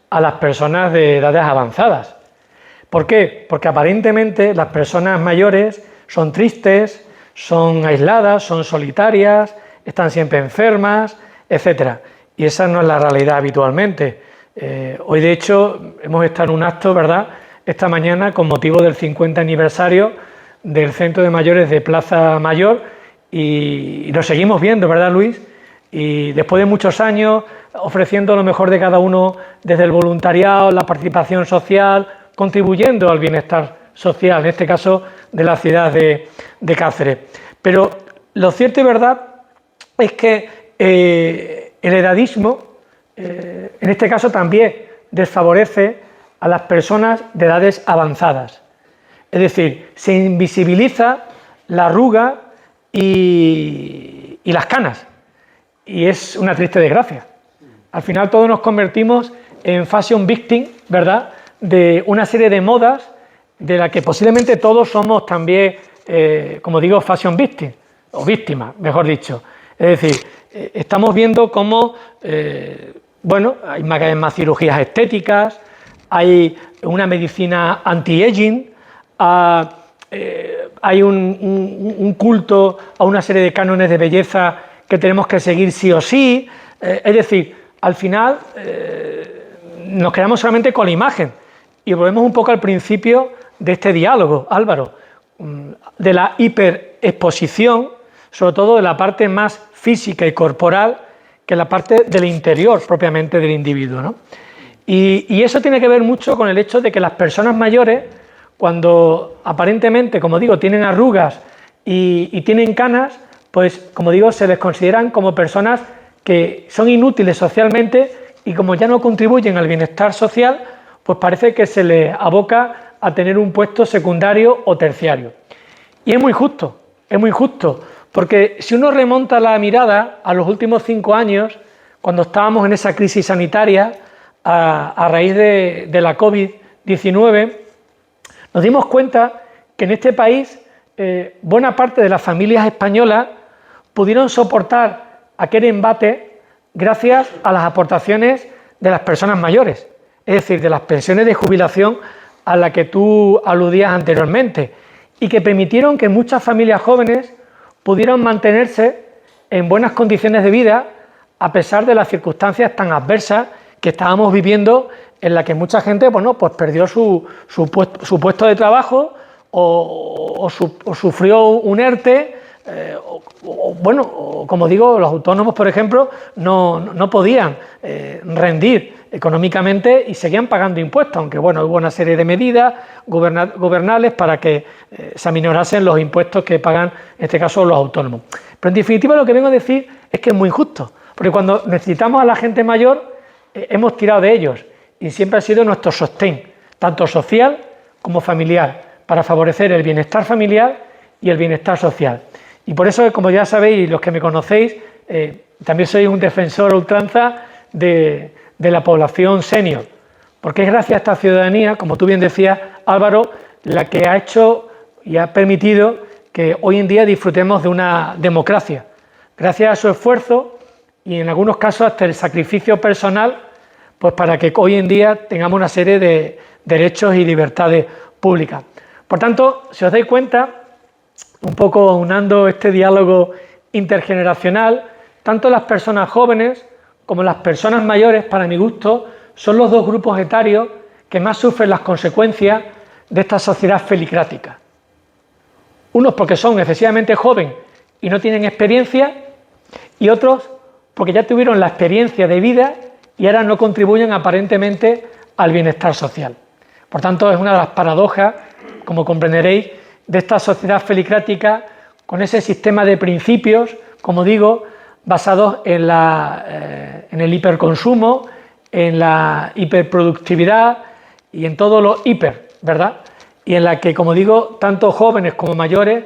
a las personas de edades avanzadas. ¿Por qué? Porque aparentemente las personas mayores son tristes, son aisladas, son solitarias, están siempre enfermas, etc. Y esa no es la realidad habitualmente. Hoy, de hecho, hemos estado en un acto, ¿verdad?, esta mañana con motivo del 50 aniversario del Centro de Mayores de Plaza Mayor y nos seguimos viendo, ¿verdad, Luis? Y después de muchos años ofreciendo lo mejor de cada uno desde el voluntariado, la participación social, contribuyendo al bienestar social, en este caso de la ciudad de Cáceres. Pero lo cierto y verdad es que el edadismo, en este caso también desfavorece a las personas de edades avanzadas. Es decir, se invisibiliza la arruga y las canas. Y es una triste desgracia. Al final todos nos convertimos en fashion victim, ¿verdad?, de una serie de modas de la que posiblemente todos somos también, como digo, fashion victim, o víctimas, mejor dicho. Es decir, estamos viendo cómo, bueno, hay cada vez más cirugías estéticas, hay una medicina anti-aging, hay un culto a una serie de cánones de belleza que tenemos que seguir sí o sí. Es decir, al final nos quedamos solamente con la imagen y volvemos un poco al principio de este diálogo, Álvaro, de la hiperexposición, sobre todo de la parte más física y corporal que la parte del interior propiamente del individuo, ¿no? Y eso tiene que ver mucho con el hecho de que las personas mayores, cuando aparentemente, como digo, tienen arrugas y tienen canas, pues, como digo, se les consideran como personas que son inútiles socialmente y como ya no contribuyen al bienestar social, pues parece que se les aboca a tener un puesto secundario o terciario. Y es muy justo, porque si uno remonta la mirada a los últimos 5 años, cuando estábamos en esa crisis sanitaria, a raíz de la COVID-19, nos dimos cuenta que en este país buena parte de las familias españolas pudieron soportar aquel embate gracias a las aportaciones de las personas mayores, es decir, de las pensiones de jubilación a las que tú aludías anteriormente, y que permitieron que muchas familias jóvenes pudieran mantenerse en buenas condiciones de vida a pesar de las circunstancias tan adversas que estábamos viviendo, en la que mucha gente, bueno, pues perdió su puesto de trabajo o sufrió un ERTE, o como digo, los autónomos, por ejemplo, no podían rendir económicamente y seguían pagando impuestos, aunque bueno, hubo una serie de medidas gubernamentales para que se aminorasen los impuestos que pagan, en este caso, los autónomos. Pero en definitiva lo que vengo a decir es que es muy injusto, porque cuando necesitamos a la gente mayor, hemos tirado de ellos y siempre ha sido nuestro sostén, tanto social como familiar, para favorecer el bienestar familiar y el bienestar social. Y por eso, como ya sabéis, los que me conocéis, también soy un defensor a ultranza de la población senior, porque es gracias a esta ciudadanía, como tú bien decías, Álvaro, la que ha hecho y ha permitido que hoy en día disfrutemos de una democracia, gracias a su esfuerzo y en algunos casos hasta el sacrificio personal, pues para que hoy en día tengamos una serie de derechos y libertades públicas. Por tanto, si os dais cuenta, un poco aunando este diálogo intergeneracional, tanto las personas jóvenes como las personas mayores, para mi gusto, son los dos grupos etarios que más sufren las consecuencias de esta sociedad felicrática. Unos porque son excesivamente jóvenes y no tienen experiencia, y otros porque ya tuvieron la experiencia de vida y ahora no contribuyen aparentemente al bienestar social. Por tanto, es una de las paradojas, como comprenderéis, de esta sociedad felicrática, con ese sistema de principios, como digo, basados en el hiperconsumo, en la hiperproductividad y en todo lo hiper, ¿verdad? Y en la que, como digo, tanto jóvenes como mayores,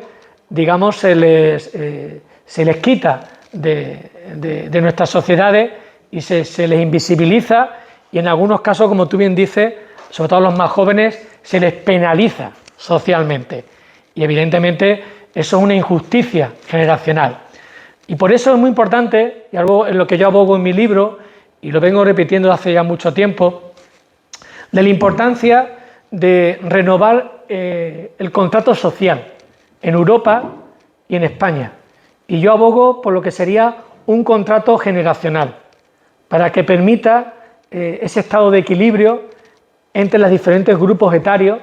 digamos, se les quita de nuestras sociedades y se les invisibiliza, y en algunos casos, como tú bien dices, sobre todo los más jóvenes, se les penaliza socialmente. Y evidentemente eso es una injusticia generacional. Y por eso es muy importante, y algo en lo que yo abogo en mi libro, y lo vengo repitiendo hace ya mucho tiempo, de la importancia de renovar el contrato social en Europa y en España. Y yo abogo por lo que sería un contrato generacional, para que permita ese estado de equilibrio entre los diferentes grupos etarios,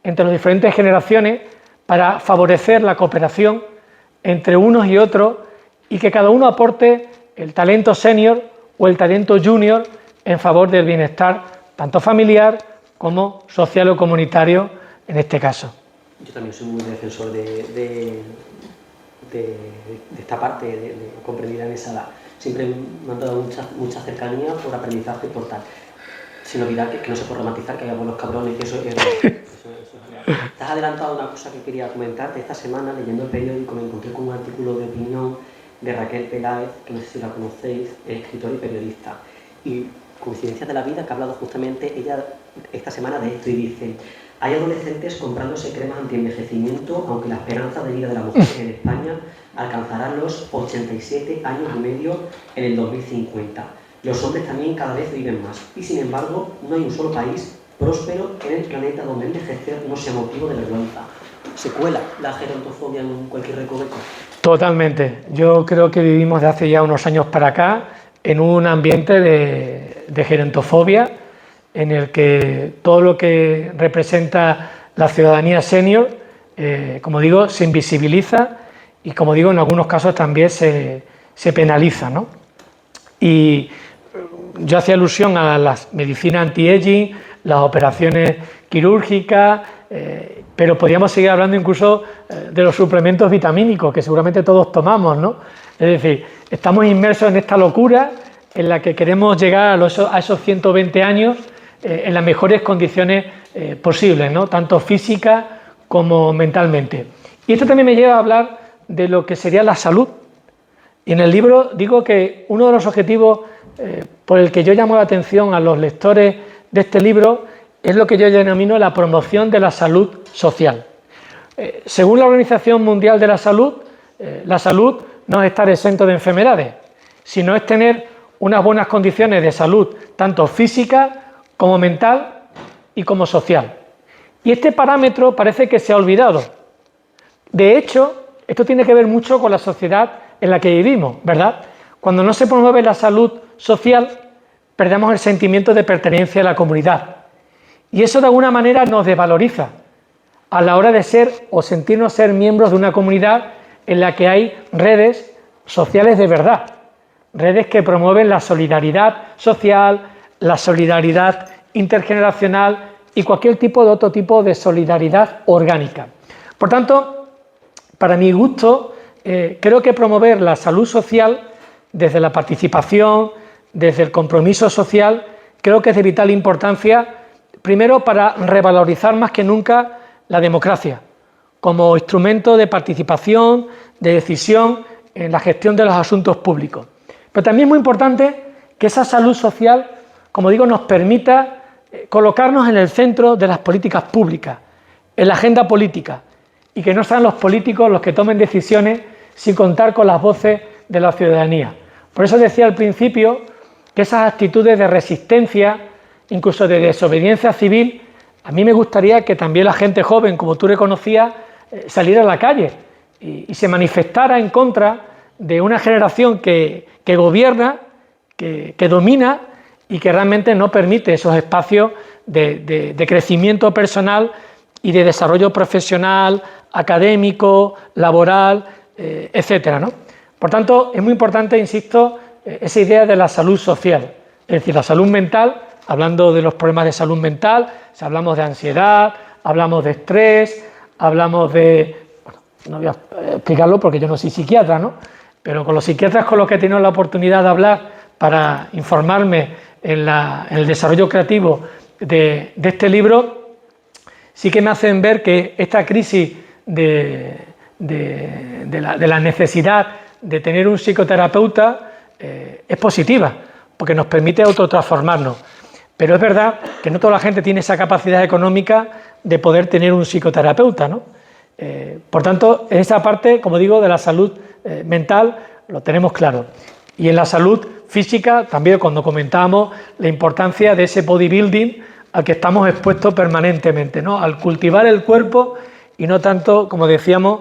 entre las diferentes generaciones, para favorecer la cooperación entre unos y otros y que cada uno aporte el talento senior o el talento junior en favor del bienestar tanto familiar como social o comunitario en este caso. Yo también soy muy defensor de esta parte comprendida en esa edad. Siempre me han dado mucha cercanía por aprendizaje y por tal. Sin olvidar que no se puede romantizar, que hay buenos cabrones, que eso es real. Te has adelantado una cosa que quería comentarte. Esta semana, leyendo el periódico, me encontré con un artículo de opinión de Raquel Peláez, que no sé si la conocéis, es escritora y periodista. Y coincidencia de la vida, que ha hablado justamente ella esta semana de esto y dice: hay adolescentes comprándose cremas anti-envejecimiento, aunque la esperanza de vida de la mujer en España alcanzará los 87 años y medio en el 2050. Los hombres también cada vez viven más. Y sin embargo, no hay un solo país próspero en el planeta donde envejecer no sea motivo de vergüenza. ¿Se cuela la gerontofobia en cualquier recoveco? Totalmente. Yo creo que vivimos de hace ya unos años para acá en un ambiente de gerontofobia, en el que todo lo que representa la ciudadanía senior, como digo, se invisibiliza y, como digo, en algunos casos también se penaliza, ¿no? Y yo hacía alusión a las medicinas anti-aging, las operaciones quirúrgicas, pero podríamos seguir hablando incluso de los suplementos vitamínicos que seguramente todos tomamos, ¿no? Es decir, estamos inmersos en esta locura en la que queremos llegar a esos 120 años en las mejores condiciones posibles, ¿no? Tanto físicas como mentalmente. Y esto también me lleva a hablar de lo que sería la salud. Y en el libro digo que uno de los objetivos por el que yo llamo la atención a los lectores de este libro es lo que yo denomino la promoción de la salud social. Según la Organización Mundial de la salud no es estar exento de enfermedades, sino es tener unas buenas condiciones de salud, tanto física como mental y como social. Y este parámetro parece que se ha olvidado. De hecho, esto tiene que ver mucho con la sociedad en la que vivimos, ¿verdad? Cuando no se promueve la salud social, perdemos el sentimiento de pertenencia a la comunidad. Y eso de alguna manera nos desvaloriza a la hora de ser o sentirnos ser miembros de una comunidad en la que hay redes sociales de verdad, redes que promueven la solidaridad social, la solidaridad intergeneracional y cualquier tipo de otro tipo de solidaridad orgánica. Por tanto, para mi gusto, creo que promover la salud social desde la participación, desde el compromiso social, creo que es de vital importancia, primero para revalorizar más que nunca la democracia como instrumento de participación, de decisión en la gestión de los asuntos públicos. Pero también es muy importante que esa salud social, como digo, nos permita colocarnos en el centro de las políticas públicas, en la agenda política, y que no sean los políticos los que tomen decisiones sin contar con las voces de la ciudadanía. Por eso decía al principio que esas actitudes de resistencia, incluso de desobediencia civil, a mí me gustaría que también la gente joven, como tú reconocías, saliera a la calle y se manifestara en contra de una generación que gobierna, que domina y que realmente no permite esos espacios de crecimiento personal y de desarrollo profesional, académico, laboral, etcétera, ¿no? Por tanto, es muy importante, insisto, esa idea de la salud social, es decir, la salud mental, hablando de los problemas de salud mental, si hablamos de ansiedad, hablamos de estrés, hablamos de... Bueno, no voy a explicarlo porque yo no soy psiquiatra, ¿no? Pero con los psiquiatras con los que he tenido la oportunidad de hablar para informarme en el desarrollo creativo de este libro, sí que me hacen ver que esta crisis de la necesidad de tener un psicoterapeuta es positiva, porque nos permite autotransformarnos. Pero es verdad que no toda la gente tiene esa capacidad económica de poder tener un psicoterapeuta, ¿no? Por tanto, en esa parte, como digo, de la salud mental lo tenemos claro. Y en la salud física, también cuando comentábamos la importancia de ese bodybuilding al que estamos expuestos permanentemente, ¿no? Al cultivar el cuerpo y no tanto, como decíamos,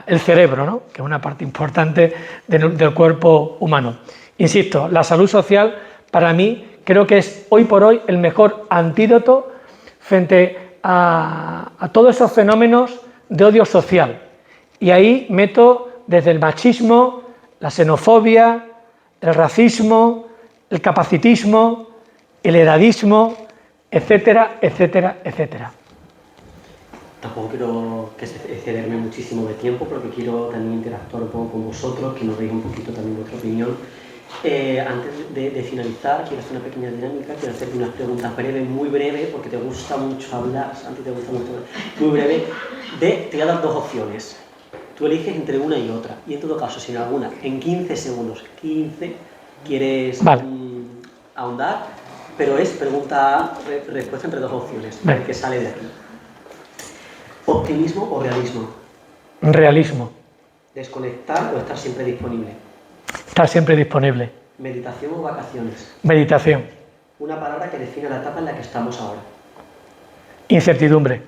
el cerebro, ¿no? Que es una parte importante del cuerpo humano. Insisto, la salud social para mí creo que es hoy por hoy el mejor antídoto frente a todos esos fenómenos de odio social. Y ahí meto desde el machismo, la xenofobia, el racismo, el capacitismo, el edadismo, etcétera, etcétera, etcétera. Tampoco quiero excederme muchísimo de tiempo porque quiero también interactuar un poco con vosotros, que nos deis un poquito también vuestra opinión. Antes de finalizar, quiero hacer una pequeña dinámica, quiero hacerte unas preguntas breves, muy breves, porque te gusta mucho hablar, Santi, te gusta mucho hablar, muy breve. Te voy a dar dos opciones. Tú eliges entre una y otra. Y en todo caso, si en alguna, en 15 segundos, 15, quieres ahondar, pero es pregunta-respuesta entre dos opciones, a ver qué sale de aquí. ¿Optimismo o realismo? Realismo. ¿Desconectar o estar siempre disponible? Estar siempre disponible. ¿Meditación o vacaciones? Meditación. Una palabra que define la etapa en la que estamos ahora. Incertidumbre.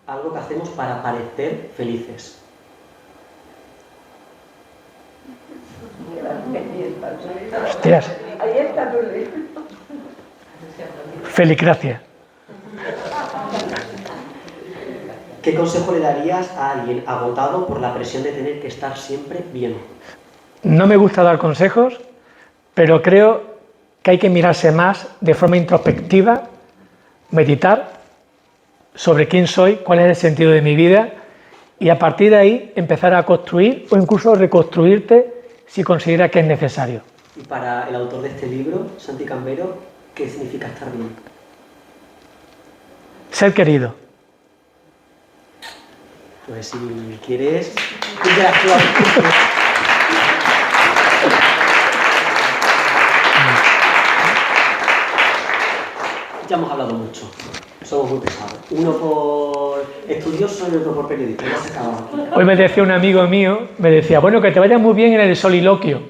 Algo que hacemos para parecer felices. Hostias. Felicracia. ¿Qué consejo le darías a alguien agotado por la presión de tener que estar siempre bien? No me gusta dar consejos, pero creo que hay que mirarse más de forma introspectiva, meditar sobre quién soy, cuál es el sentido de mi vida y a partir de ahí empezar a construir o incluso reconstruirte si considera que es necesario. Y para el autor de este libro, Santi Cambero, ¿qué significa estar bien? Ser querido. Pues si quieres interactuar. ya hemos hablado mucho. Somos muy pesados. Uno por estudioso y otro por periodista. Ya se acaba. Hoy me decía un amigo mío, me decía, bueno, que te vaya muy bien en el soliloquio.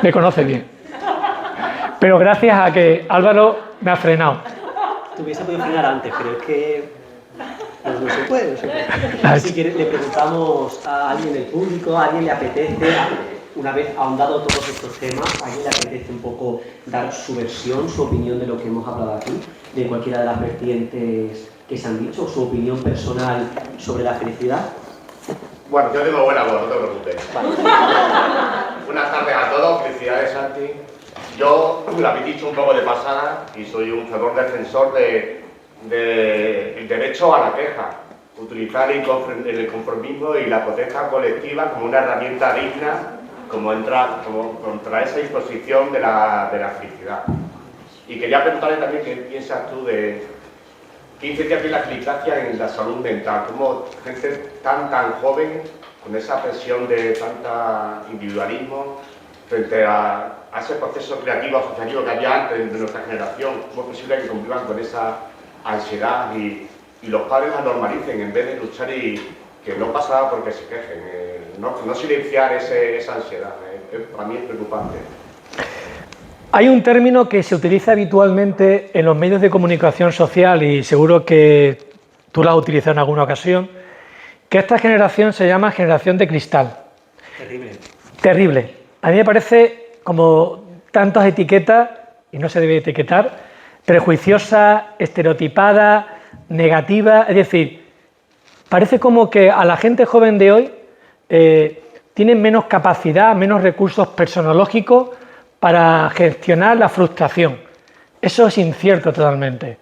Me conoce bien. Pero gracias a que Álvaro me ha frenado. Te hubiese podido frenar antes, pero es que no se puede. Si quieres, le preguntamos a alguien del público, a alguien le apetece, una vez ahondado todos estos temas, a alguien le apetece un poco dar su versión, su opinión de lo que hemos hablado aquí, de cualquiera de las vertientes que se han dicho, su opinión personal sobre la felicidad. Bueno, yo tengo buena voz, no te preocupes. Vale. Buenas tardes a todos, felicidades Santi. Yo lo habéis dicho un poco de pasada y soy un fervor defensor del derecho a la queja. Utilizar el conformismo y la protesta colectiva como una herramienta digna como contra esa imposición de la felicidad. Y quería preguntarle también qué piensas tú de qué incide aquí la felicidad en la salud mental, cómo gente tan joven, con esa presión de tanta individualismo, frente a ese proceso creativo, asociativo que había antes de nuestra generación, cómo es posible que convivan con esa ansiedad y los padres la normalicen en vez de luchar y que no pasa nada porque se quejen, no silenciar esa ansiedad, para mí es preocupante. Hay un término que se utiliza habitualmente en los medios de comunicación social y seguro que tú lo has utilizado en alguna ocasión, que esta generación se llama generación de cristal. Terrible. Terrible. A mí me parece como tantas etiquetas, y no se debe etiquetar, prejuiciosa, estereotipada, negativa, es decir, parece como que a la gente joven de hoy tienen menos capacidad, menos recursos personológicos para gestionar la frustración. Eso es incierto totalmente.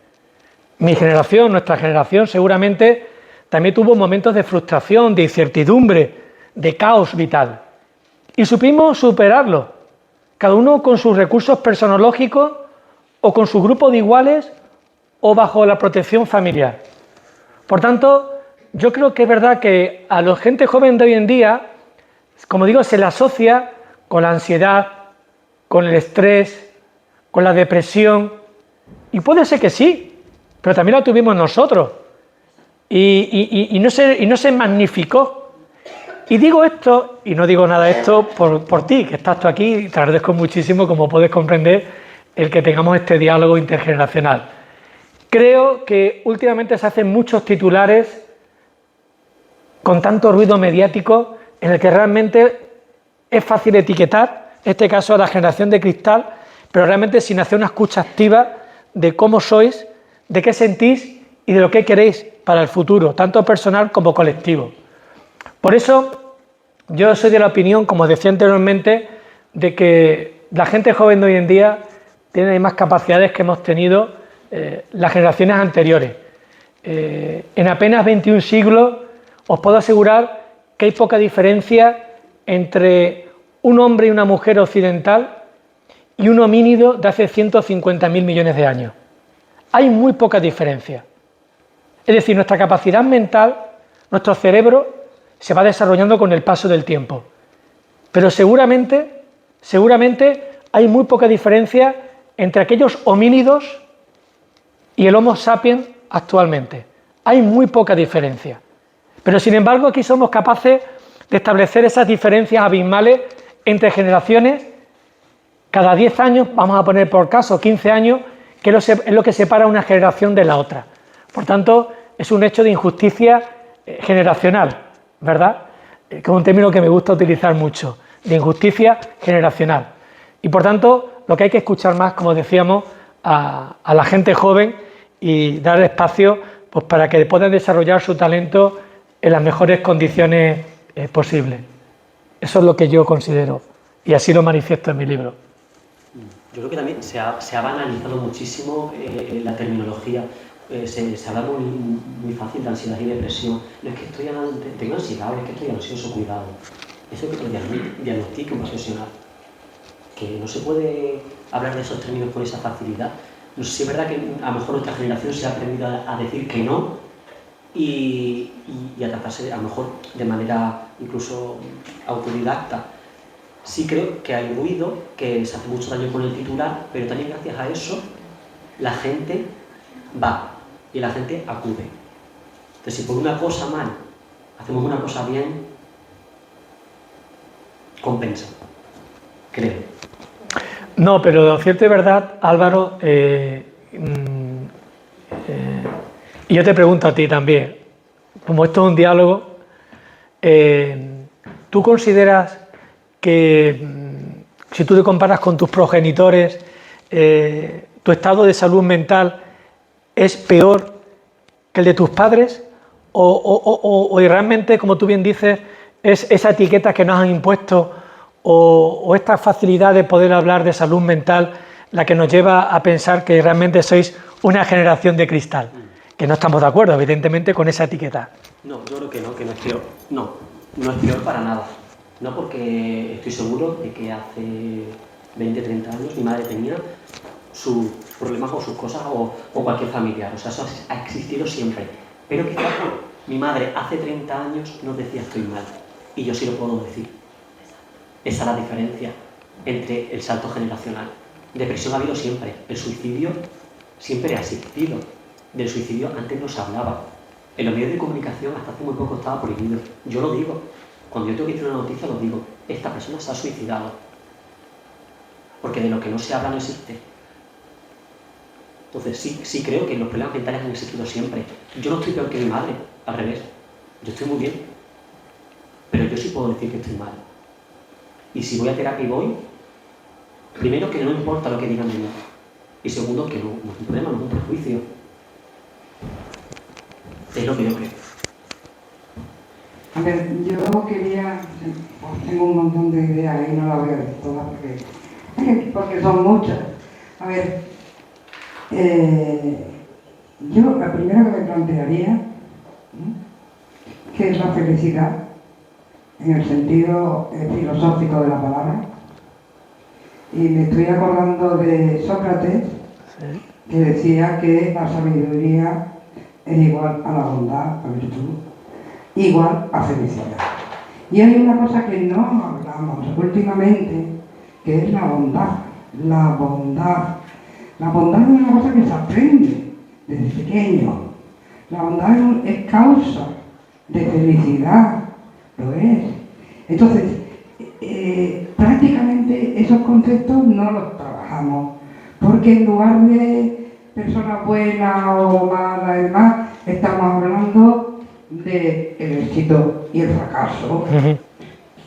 Mi generación, nuestra generación, seguramente también tuvo momentos de frustración, de incertidumbre, de caos vital. Y supimos superarlo, cada uno con sus recursos personológicos o con su grupo de iguales o bajo la protección familiar. Por tanto, yo creo que es verdad que a la gente joven de hoy en día, como digo, se le asocia con la ansiedad, con el estrés, con la depresión, y puede ser que sí, pero también la tuvimos nosotros, y no se magnificó. Y digo esto, y no digo nada de esto por ti, que estás tú aquí, y te agradezco muchísimo, como puedes comprender, el que tengamos este diálogo intergeneracional. Creo que últimamente se hacen muchos titulares con tanto ruido mediático en el que realmente es fácil etiquetar, en este caso a la generación de cristal, pero realmente sin hacer una escucha activa de cómo sois, de qué sentís y de lo que queréis para el futuro, tanto personal como colectivo. Por eso yo soy de la opinión, como decía anteriormente, de que la gente joven de hoy en día tiene más capacidades que hemos tenido las generaciones anteriores. En apenas 21 siglos os puedo asegurar que hay poca diferencia entre un hombre y una mujer occidental y un homínido de hace 150.000 millones de años. Hay muy poca diferencia. Es decir, nuestra capacidad mental, nuestro cerebro, se va desarrollando con el paso del tiempo. Pero seguramente hay muy poca diferencia entre aquellos homínidos y el Homo sapiens actualmente. Hay muy poca diferencia. Pero sin embargo aquí somos capaces de establecer esas diferencias abismales entre generaciones. Cada 10 años, vamos a poner por caso 15 años, que es lo que separa una generación de la otra. Por tanto, es un hecho de injusticia generacional, ¿verdad? Que es un término que me gusta utilizar mucho, de injusticia generacional. Y por tanto, lo que hay que escuchar más, como decíamos, a la gente joven y dar espacio pues, para que puedan desarrollar su talento en las mejores condiciones posibles. Eso es lo que yo considero y así lo manifiesto en mi libro. Yo creo que también se ha banalizado muchísimo la terminología. Se habla muy fácil de ansiedad y depresión. No es que tengo ansiedad, es que estoy ansioso, cuidado. Eso es que lo diagnostique un profesional. Que no se puede hablar de esos términos con esa facilidad. No sé si es verdad que a lo mejor nuestra generación se ha aprendido a decir que no y a tratarse a lo mejor de manera incluso autodidacta. sí creo que hay ruido, que se hace mucho daño con el titular, pero también gracias a eso la gente va y la gente acude. Entonces, si por una cosa mal hacemos una cosa bien, compensa, creo. No, pero lo cierto y verdad, Álvaro, y yo te pregunto a ti también, como esto es un diálogo, ¿tú consideras que si tú te comparas con tus progenitores, tu estado de salud mental es peor que el de tus padres? ¿O realmente, como tú bien dices, es esa etiqueta que nos han impuesto o esta facilidad de poder hablar de salud mental la que nos lleva a pensar que realmente sois una generación de cristal? Que no estamos de acuerdo, evidentemente, con esa etiqueta. No, yo creo que no es peor. No es peor para nada. No, porque estoy seguro de que hace 20, 30 años mi madre tenía sus problemas o sus cosas o cualquier familiar. O sea, eso ha existido siempre. Pero quizás mi madre hace 30 años no decía estoy mal. Y yo sí lo puedo decir. Esa es la diferencia entre el salto generacional. Depresión ha habido siempre. El suicidio siempre ha existido. Del suicidio antes no se hablaba. En los medios de comunicación hasta hace muy poco estaba prohibido. Yo lo digo. Cuando yo tengo que decir una noticia lo digo. Esta persona se ha suicidado. Porque de lo que no se habla no existe. Entonces sí creo que los problemas mentales han existido siempre. Yo no estoy peor que mi madre. Al revés. Yo estoy muy bien. Pero yo sí puedo decir que estoy mal. Y si voy a terapia y voy, primero que no importa lo que digan de mí. Y segundo que no es un problema, no es un prejuicio. Es lo que yo creo. A ver, yo quería, tengo un montón de ideas y no las voy a decir todas porque son muchas. A ver, yo la primera que me plantearía, ¿qué es la felicidad? En el sentido filosófico de la palabra. Y me estoy acordando de Sócrates, que decía que la sabiduría es igual a la bondad, a virtud, igual a felicidad. Y hay una cosa que no hablamos últimamente, que es la bondad. La bondad. La bondad es una cosa que se aprende desde pequeño. La bondad es causa de felicidad, lo es. Entonces, prácticamente esos conceptos no los trabajamos, porque en lugar de personas buenas o malas y demás, estamos hablando del éxito y el fracaso,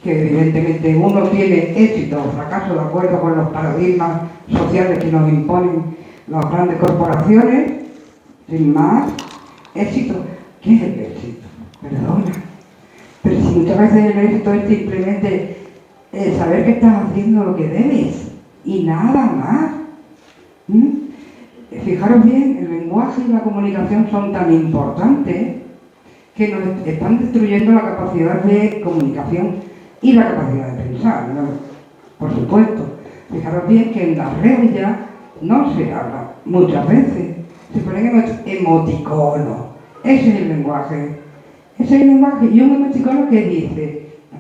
que evidentemente uno tiene éxito o fracaso de acuerdo con los paradigmas sociales que nos imponen las grandes corporaciones, sin más. Éxito, ¿qué es el éxito? Perdona. Pero si muchas veces el éxito es simplemente saber que estás haciendo lo que debes y nada más. Fijaros bien, el lenguaje y la comunicación son tan importantes que nos están destruyendo la capacidad de comunicación y la capacidad de pensar, ¿no? Por supuesto. Fijaros bien que en las redes ya no se habla muchas veces, se ponen emoticonos. Ese es el lenguaje. Ese es el lenguaje. Y un emoticono que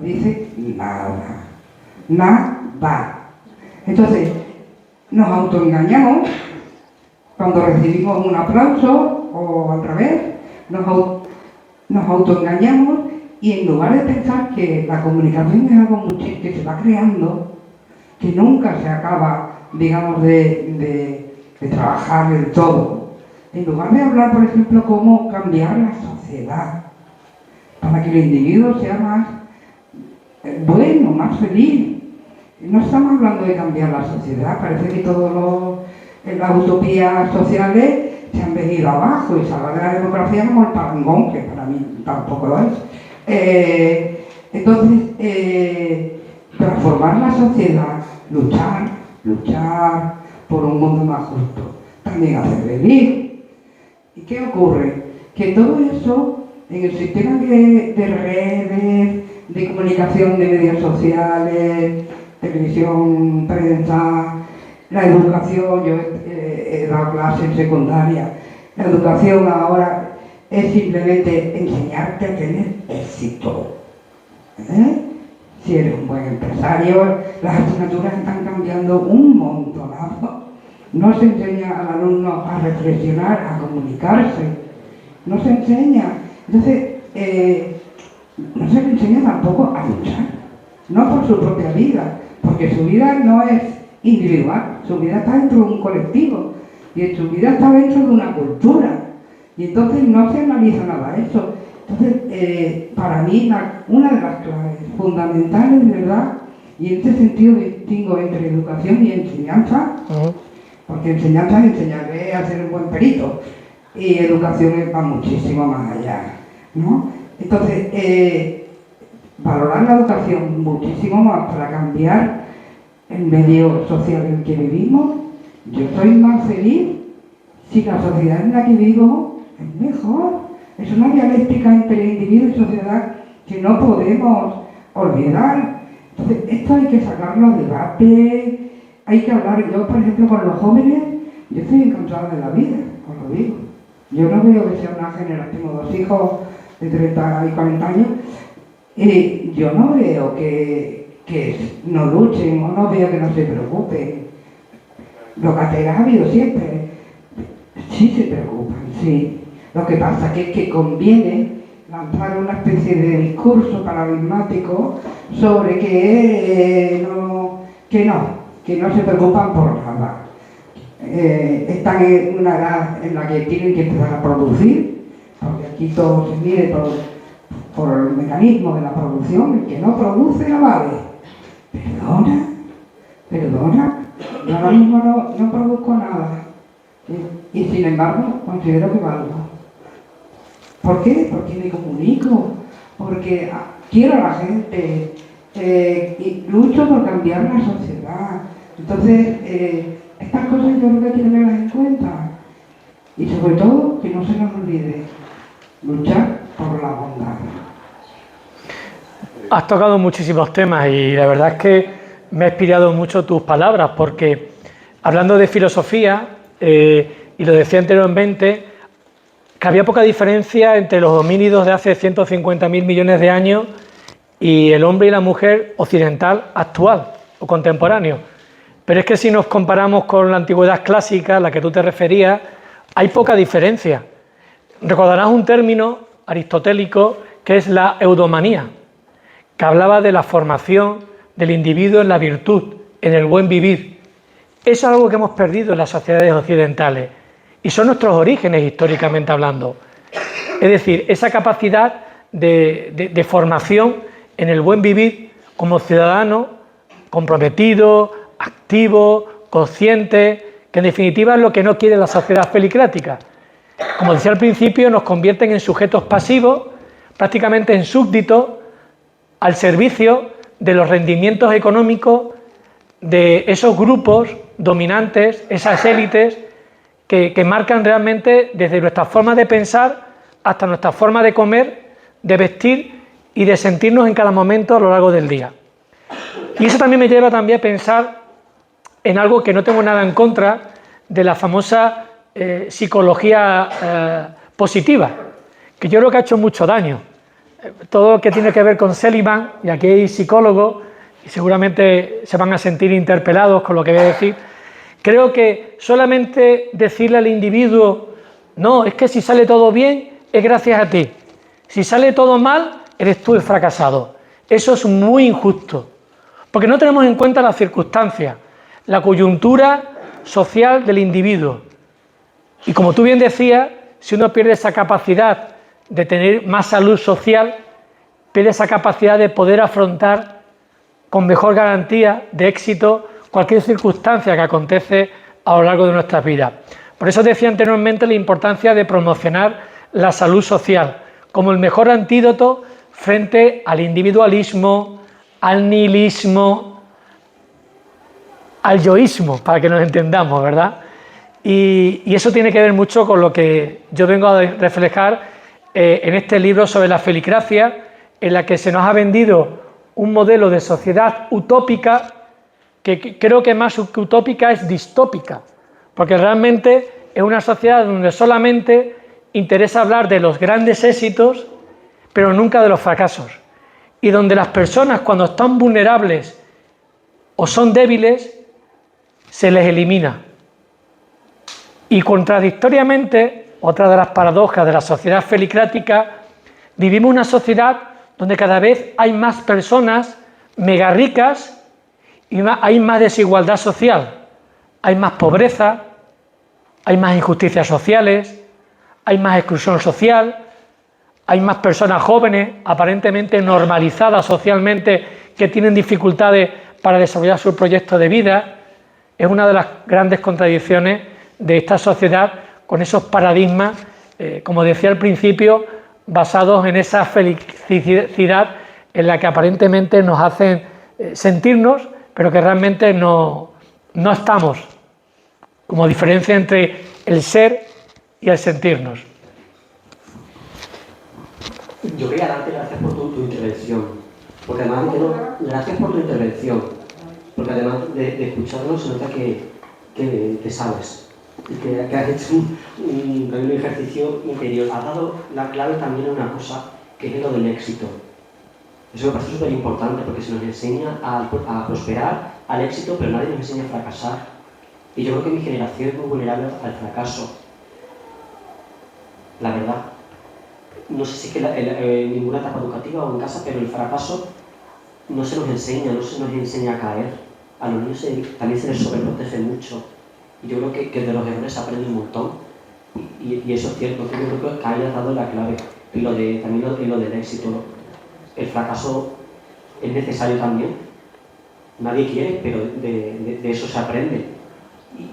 dice nada. Nada. Entonces, nos autoengañamos cuando recibimos un aplauso o al revés, nos autoengañamos y en lugar de pensar que la comunicación es algo que se va creando, que nunca se acaba, digamos, de trabajar del todo, en lugar de hablar, por ejemplo, cómo cambiar la sociedad para que el individuo sea más bueno, más feliz. No estamos hablando de cambiar la sociedad, parece que todas las utopías sociales se han venido abajo y se habla de la democracia como el parangón, que para mí tampoco lo es. Entonces, transformar la sociedad, luchar por un mundo más justo, también hacer venir. ¿Y qué ocurre? Que todo eso, en el sistema de redes, de comunicación, de medios sociales, televisión, prensa, la educación, yo he dado clases en secundaria, la educación ahora es simplemente enseñarte a tener éxito. si eres un buen empresario. Las asignaturas están cambiando un montonazo. No se enseña al alumno a reflexionar, a comunicarse. No se enseña. Entonces, no se le enseña tampoco a luchar. No por su propia vida, porque su vida no es individual, su vida está dentro de un colectivo y su vida está dentro de una cultura. Y entonces no se analiza nada de eso. Entonces, para mí, una de las claves fundamentales, de verdad, y en este sentido distingo entre educación y enseñanza, porque enseñanza es enseñarle a ser un buen perito, y educación va muchísimo más allá, ¿no? Entonces, valorar la educación muchísimo más para cambiar el medio social en el que vivimos. Yo soy más feliz si la sociedad en la que vivo es mejor. Es una dialéctica entre individuo y sociedad que no podemos olvidar. Entonces, esto hay que sacarlo a debate, hay que hablar. Yo, por ejemplo, con los jóvenes, yo estoy encantada de la vida, os lo digo. Yo no veo que sea una generación, tengo 2 hijos de 30 y 40 años, yo no veo que no luchen, o no veo que no se preocupen. Locateras ha habido siempre, sí se preocupan, sí. Lo que pasa es que conviene lanzar una especie de discurso paradigmático sobre que no se preocupan por nada. Están en una edad en la que tienen que empezar a producir, porque aquí todo se mide por el mecanismo de la producción. El que no produce no vale. Perdona, yo ahora mismo no produzco nada y sin embargo considero que valgo. ¿Por qué? Porque me comunico, porque quiero a la gente, y lucho por cambiar la sociedad. Entonces, estas cosas yo creo que hay que tenerlas en cuenta. Y sobre todo, que no se nos olvide luchar por la bondad. Has tocado muchísimos temas y la verdad es que me ha inspirado mucho tus palabras, porque hablando de filosofía, y lo decía anteriormente, que había poca diferencia entre los homínidos de hace 150.000 millones de años y el hombre y la mujer occidental actual o contemporáneo. Pero es que si nos comparamos con la antigüedad clásica, a la que tú te referías, hay poca diferencia. Recordarás un término aristotélico que es la eudomanía, que hablaba de la formación del individuo en la virtud, en el buen vivir. Eso es algo que hemos perdido en las sociedades occidentales y son nuestros orígenes históricamente hablando. Es decir, esa capacidad de formación en el buen vivir como ciudadano comprometido, activo, consciente, que en definitiva es lo que no quiere la sociedad felicrática. Como decía al principio, nos convierten en sujetos pasivos, prácticamente en súbditos, al servicio de los rendimientos económicos de esos grupos dominantes, esas élites que marcan realmente desde nuestra forma de pensar hasta nuestra forma de comer, de vestir y de sentirnos en cada momento a lo largo del día. Y eso también me lleva también a pensar en algo que no tengo nada en contra de la famosa psicología positiva, que yo creo que ha hecho mucho daño. Todo lo que tiene que ver con Seligman, y aquí hay psicólogos y seguramente se van a sentir interpelados con lo que voy a decir, creo que solamente decirle al individuo, no, es que si sale todo bien es gracias a ti, si sale todo mal eres tú el fracasado. Eso es muy injusto, porque no tenemos en cuenta las circunstancias, la coyuntura social del individuo. Y como tú bien decías, si uno pierde esa capacidad de tener más salud social, pierde esa capacidad de poder afrontar con mejor garantía de éxito cualquier circunstancia que acontece a lo largo de nuestras vidas. Por eso decía anteriormente la importancia de promocionar la salud social como el mejor antídoto frente al individualismo, al nihilismo, al yoísmo, para que nos entendamos, ¿verdad? Y eso tiene que ver mucho con lo que yo vengo a reflejar en este libro sobre la felicracia, en la que se nos ha vendido un modelo de sociedad utópica, que creo que más que utópica es distópica, porque realmente es una sociedad donde solamente interesa hablar de los grandes éxitos, pero nunca de los fracasos. y donde las personas, cuando están vulnerables o son débiles, se les elimina. Y contradictoriamente, otra de las paradojas de la sociedad felicrática, vivimos una sociedad donde cada vez hay más personas mega ricas y hay más desigualdad social, hay más pobreza, hay más injusticias sociales, hay más exclusión social, hay más personas jóvenes, aparentemente normalizadas socialmente, que tienen dificultades para desarrollar su proyecto de vida. Es una de las grandes contradicciones de esta sociedad con esos paradigmas, como decía al principio, basados en esa felicidad en la que aparentemente nos hacen sentirnos, pero que realmente no estamos, como diferencia entre el ser y el sentirnos. Yo quería darte gracias por tu intervención, porque además gracias por tu intervención, porque además de escucharnos se nota que sabes y que has hecho un ejercicio interior. Has dado la clave también a una cosa, que es lo del éxito. Eso me parece súper importante porque se nos enseña a prosperar, al éxito, pero nadie nos enseña a fracasar. Y yo creo que mi generación es muy vulnerable al fracaso. La verdad. No sé si es que en ninguna etapa educativa o en casa, pero el fracaso no se nos enseña a caer. A los niños también se les sobreprotege mucho. Y yo creo que de los errores se aprende un montón. Y eso es cierto, yo creo que ahí has dado la clave. Y también lo del éxito. El fracaso es necesario también. Nadie quiere, pero de eso se aprende.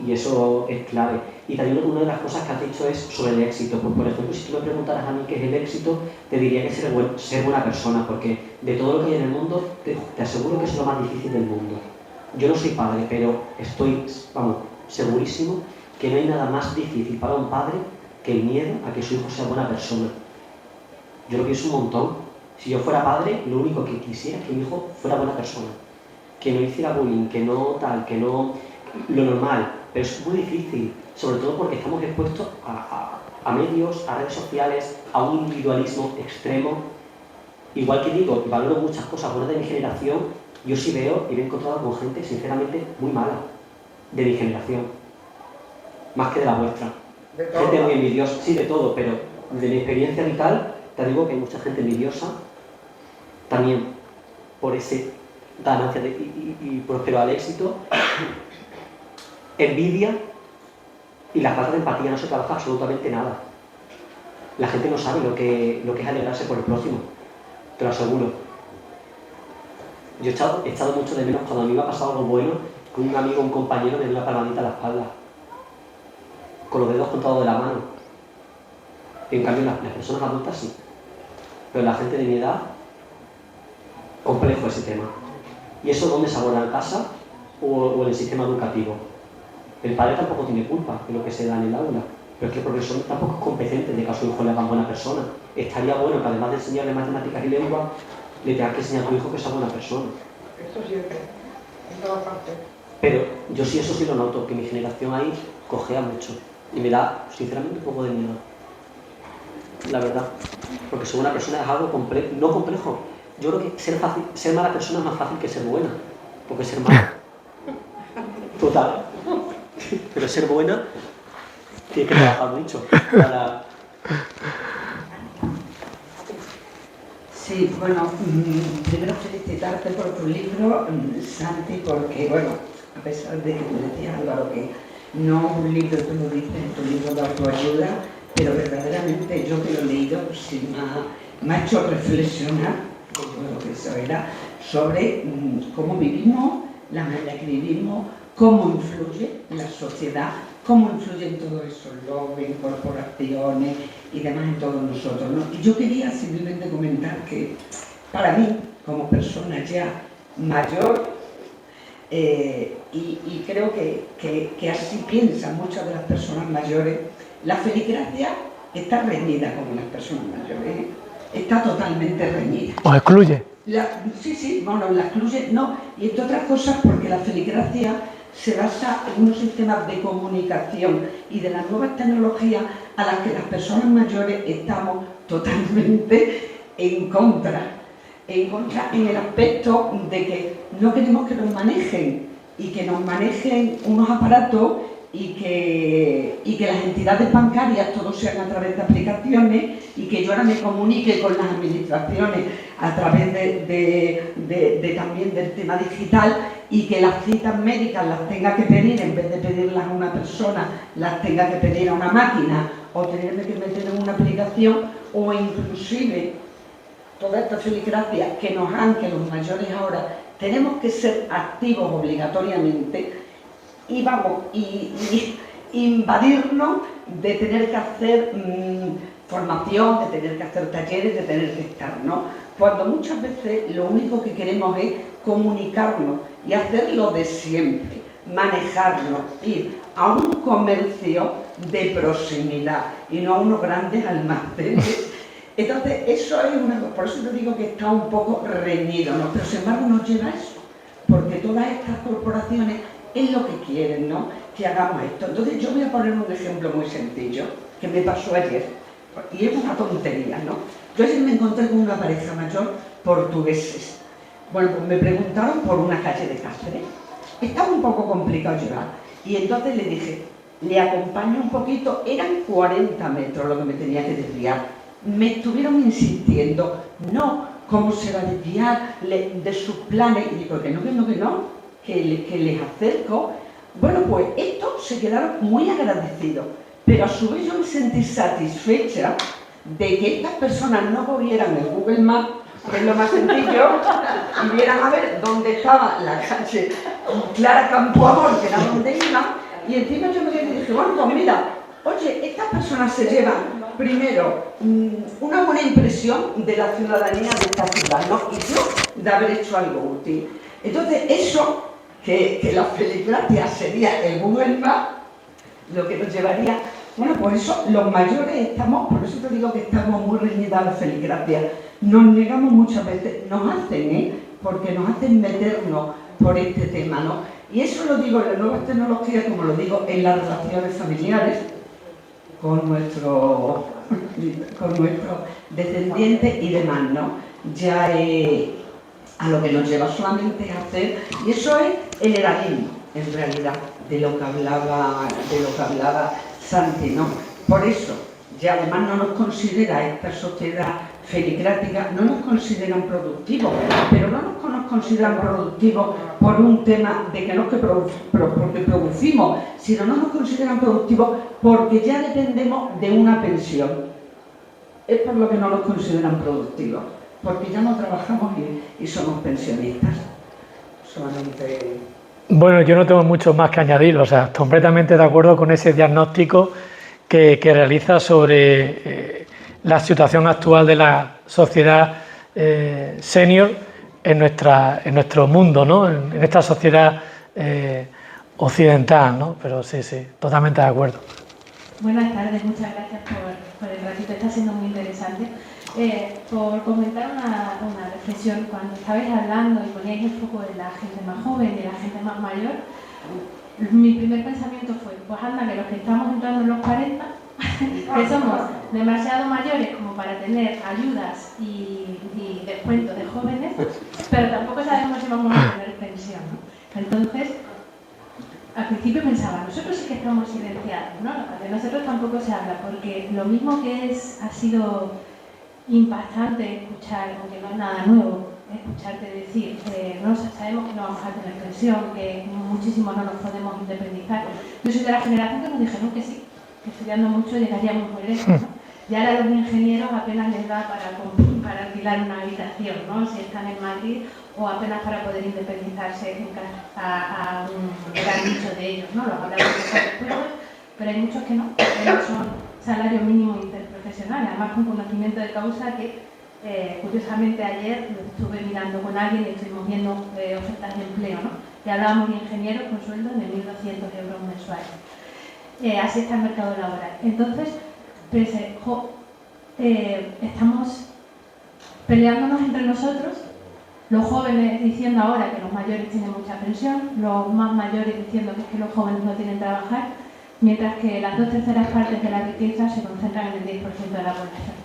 Y eso es clave. Y también una de las cosas que has dicho es sobre el éxito. Pues, por ejemplo, si tú me preguntaras a mí qué es el éxito, te diría que es ser buena persona, porque de todo lo que hay en el mundo, te aseguro que es lo más difícil del mundo. Yo no soy padre, pero estoy, segurísimo que no hay nada más difícil para un padre que el miedo a que su hijo sea buena persona. Yo lo pienso un montón. Si yo fuera padre, lo único que quisiera es que mi hijo fuera buena persona. Que no hiciera bullying, que no tal, que no... lo normal, pero es muy difícil, sobre todo porque estamos expuestos a medios, a redes sociales, a un individualismo extremo. Igual que digo, valoro muchas cosas buenas de mi generación, yo sí veo y me he encontrado con gente sinceramente muy mala de mi generación, más que de la vuestra. Gente muy envidiosa, sí, de todo, pero de mi experiencia vital te digo que hay mucha gente envidiosa también por ese ganancia y próspero al éxito. Envidia y la falta de empatía, no se trabaja absolutamente nada. La gente no sabe lo que es alegrarse por el próximo, te lo aseguro. Yo he echado mucho de menos cuando a mí me ha pasado algo bueno, que un amigo, un compañero me dio una palmadita a la espalda, con los dedos contados de la mano. Y en cambio las personas adultas sí, pero la gente de mi edad, complejo ese tema. ¿Y eso dónde se aborda, en casa o en el sistema educativo? El padre tampoco tiene culpa de lo que se da en el aula, pero es que el profesor tampoco es competente de que a su hijo le hagan buena persona. Estaría bueno que además de enseñarle matemáticas y lengua, le tengas que enseñar a tu hijo que sea buena persona. Eso siempre, en todas partes. Pero yo sí, eso sí lo noto, que mi generación ahí cojea mucho. Y me da, sinceramente, un poco de miedo. La verdad. Porque ser buena persona es algo no complejo. Yo creo que ser mala persona es más fácil que ser buena. Porque ser mala... Total. Pero ser buena tiene que trabajar mucho para... Sí, bueno, primero felicitarte por tu libro, Santi, porque, bueno, a pesar de que tú decías, Álvaro, que no un libro, tú lo dices en tu libro de autoayuda, pero verdaderamente yo que lo he leído, pues sí, me ha hecho reflexionar, que yo creo que eso era, sobre cómo vivimos, la manera que vivimos, cómo influye la sociedad, cómo influyen todos esos lobbies, corporaciones y demás en todos nosotros, ¿no? Y yo quería simplemente comentar que para mí, como persona ya mayor, y creo que así piensan muchas de las personas mayores, la feligracia está reñida con las personas mayores, ¿eh? Está totalmente reñida. ¿Os excluye? Sí, bueno, la excluye, no, y entre otras cosas porque la feligracia se basa en unos sistemas de comunicación y de las nuevas tecnologías a las que las personas mayores estamos totalmente en contra. en contra en el aspecto de que no queremos que nos manejen y que nos manejen unos aparatos y que las entidades bancarias todos sean a través de aplicaciones y que yo ahora me comunique con las administraciones a través también del tema digital y que las citas médicas las tenga que pedir, en vez de pedirlas a una persona, las tenga que pedir a una máquina o tenerme que meter en una aplicación, o inclusive toda esta feligresía que nos han, que los mayores ahora tenemos que ser activos obligatoriamente y vamos, y invadirnos de tener que hacer formación, de tener que hacer talleres, de tener que estar, ¿no? Cuando muchas veces lo único que queremos es comunicarnos y hacerlo de siempre, manejarnos, ir a un comercio de proximidad y no a unos grandes almacenes. Entonces, eso es una cosa, por eso te digo que está un poco reñido, ¿no? Pero sin embargo nos lleva a eso, porque todas estas corporaciones es lo que quieren, ¿no? Que hagamos esto. Entonces, yo voy a poner un ejemplo muy sencillo que me pasó ayer, y es una tontería, ¿no? Yo ayer me encontré con una pareja mayor portugueses. Bueno, pues me preguntaron por una calle de Cáceres. Estaba un poco complicado llegar, y entonces le dije, le acompaño un poquito, eran 40 metros lo que me tenía que desviar. Me estuvieron insistiendo, no, ¿cómo se va a desviar de sus planes? Y digo, que no, que les acerco. Bueno, pues estos se quedaron muy agradecidos, pero a su vez yo me sentí satisfecha de que estas personas no cogieran el Google Maps, que es lo más sencillo, y vieran a ver dónde estaba la calle Clara Campoamor, que era donde iban, y encima yo me quedé y dije, bueno, pues mira, oye, estas personas se llevan primero una buena impresión de la ciudadanía de esta ciudad, ¿no? Y yo de haber hecho algo útil. Entonces, eso, que la feligresía sería el Google Maps, lo que nos llevaría, bueno, pues eso, los mayores estamos, por eso te digo que estamos muy reñidos a la feligresía. Nos negamos muchas veces, nos hacen, porque nos hacen meternos por este tema, ¿no? Y eso lo digo en las nuevas tecnologías, como lo digo en las relaciones familiares, con nuestro descendiente y demás, ¿no? Ya a lo que nos lleva solamente a hacer, y eso es el eranismo, en realidad, de lo que hablaba Santi, ¿no? Por eso, ya además no nos considera esta sociedad feligrática, no nos consideran productivos, pero no nos consideran productivos por un tema de que no es que porque producimos, sino no nos consideran productivos porque ya dependemos de una pensión. Es por lo que no nos consideran productivos, porque ya no trabajamos y somos pensionistas. Solamente... Bueno, yo no tengo mucho más que añadir, o sea, completamente de acuerdo con ese diagnóstico que realiza sobre la situación actual de la sociedad senior en nuestro mundo, ¿no? En esta sociedad occidental, ¿no? Pero sí, totalmente de acuerdo. Buenas tardes, muchas gracias por el ratito, está siendo muy interesante. Por comentar una reflexión, cuando estabais hablando y poníais el foco en la gente más joven y la gente más mayor, mi primer pensamiento fue, pues anda, que los que estamos entrando en los 40, que somos demasiado mayores como para tener ayudas y descuentos de jóvenes, pero tampoco sabemos si vamos a tener pensión, ¿no? Entonces, al principio pensaba, nosotros sí que estamos silenciados, ¿no? De nosotros tampoco se habla, porque lo mismo que ha sido impactante escuchar, aunque no es nada nuevo, escucharte decir, no sabemos que no vamos a tener pensión, que muchísimo no nos podemos independizar. Yo soy de la generación que nos dijeron que sí, que estudiando mucho llegaríamos muy lejos, ¿no? Y ahora los ingenieros apenas les da para alquilar una habitación, ¿no? Si están en Madrid, o apenas para poder independizarse a un gran nicho de ellos, ¿no? Los hablamos después, pero hay muchos que no son salario mínimo interprofesional, además con conocimiento de causa que curiosamente ayer lo estuve mirando con alguien y estuvimos viendo ofertas de empleo, ¿no? Y hablábamos de ingenieros con sueldos de 1.200 euros mensuales. Así está el mercado laboral. Entonces, pensé, estamos peleándonos entre nosotros, los jóvenes diciendo ahora que los mayores tienen mucha pensión, los más mayores diciendo que es que los jóvenes no tienen que trabajar, mientras que las 2/3 partes de la riqueza se concentran en el 10% de la población.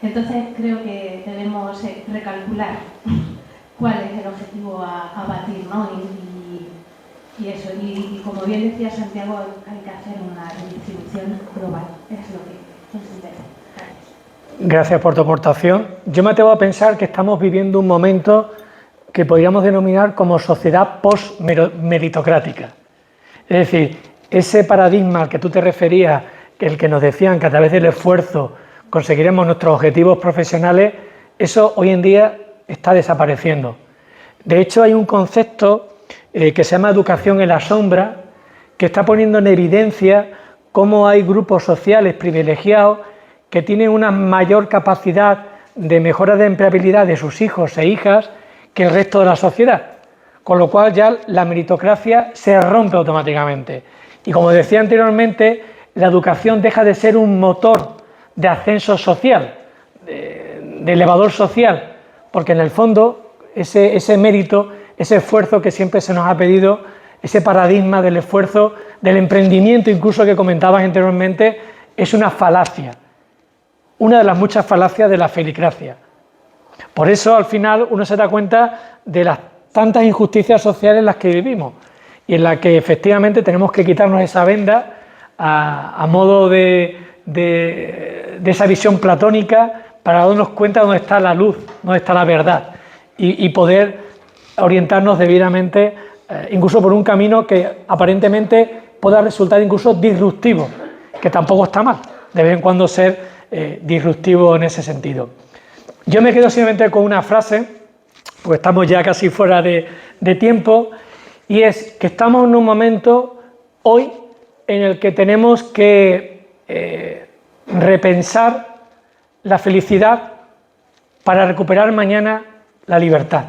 Entonces creo que debemos recalcular cuál es el objetivo a batir, ¿no? Y eso, y como bien decía Santiago, hay que hacer una redistribución global, es lo que considero. Gracias por tu aportación. Yo me atrevo a pensar que estamos viviendo un momento que podríamos denominar como sociedad post-meritocrática. Es decir, ese paradigma al que tú te referías, el que nos decían que a través del esfuerzo conseguiremos nuestros objetivos profesionales, eso hoy en día está desapareciendo. De hecho, hay un concepto que se llama educación en la sombra, que está poniendo en evidencia cómo hay grupos sociales privilegiados que tienen una mayor capacidad de mejora de empleabilidad de sus hijos e hijas que el resto de la sociedad, con lo cual ya la meritocracia se rompe automáticamente. Y como decía anteriormente, la educación deja de ser un motor de ascenso social, de elevador social, porque en el fondo ese mérito, ese esfuerzo que siempre se nos ha pedido, ese paradigma del esfuerzo, del emprendimiento incluso que comentabas anteriormente, es una falacia, una de las muchas falacias de la felicracia. Por eso al final uno se da cuenta de las tantas injusticias sociales en las que vivimos y en las que efectivamente tenemos que quitarnos esa venda a modo de esa visión platónica para darnos cuenta de dónde está la luz, dónde está la verdad y poder orientarnos debidamente incluso por un camino que aparentemente pueda resultar incluso disruptivo, que tampoco está mal, de vez en cuando ser disruptivo en ese sentido. Yo me quedo simplemente con una frase, porque estamos ya casi fuera de tiempo, y es que estamos en un momento hoy en el que tenemos que repensar la felicidad para recuperar mañana la libertad.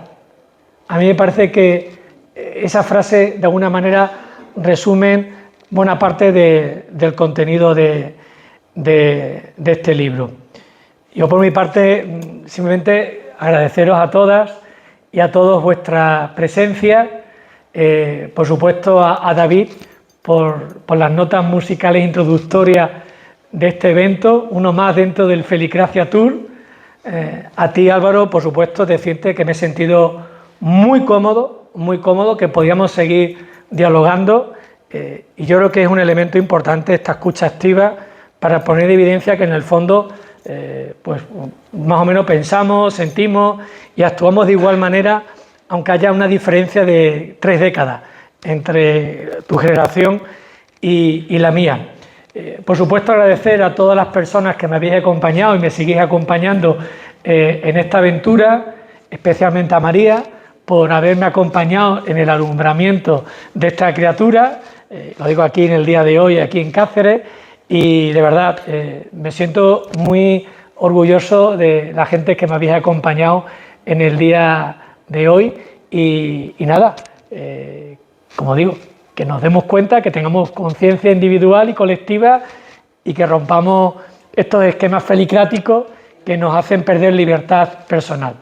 A mí me parece que esa frase de alguna manera resume buena parte del contenido de este libro. Yo por mi parte simplemente agradeceros a todas y a todos vuestra presencia, por supuesto a David por las notas musicales introductorias de este evento, uno más dentro del Felicracia Tour. A ti, Álvaro, por supuesto, decirte que me he sentido muy cómodo, que podíamos seguir dialogando y yo creo que es un elemento importante esta escucha activa para poner de evidencia que en el fondo pues más o menos pensamos, sentimos y actuamos de igual manera, aunque haya una diferencia de 3 décadas entre tu generación y la mía. Por supuesto, agradecer a todas las personas que me habéis acompañado y me seguís acompañando en esta aventura, especialmente a María, por haberme acompañado en el alumbramiento de esta criatura, lo digo aquí en el día de hoy, aquí en Cáceres, y de verdad me siento muy orgulloso de la gente que me habéis acompañado en el día de hoy y nada, como digo, que nos demos cuenta, que tengamos conciencia individual y colectiva y que rompamos estos esquemas felicráticos que nos hacen perder libertad personal.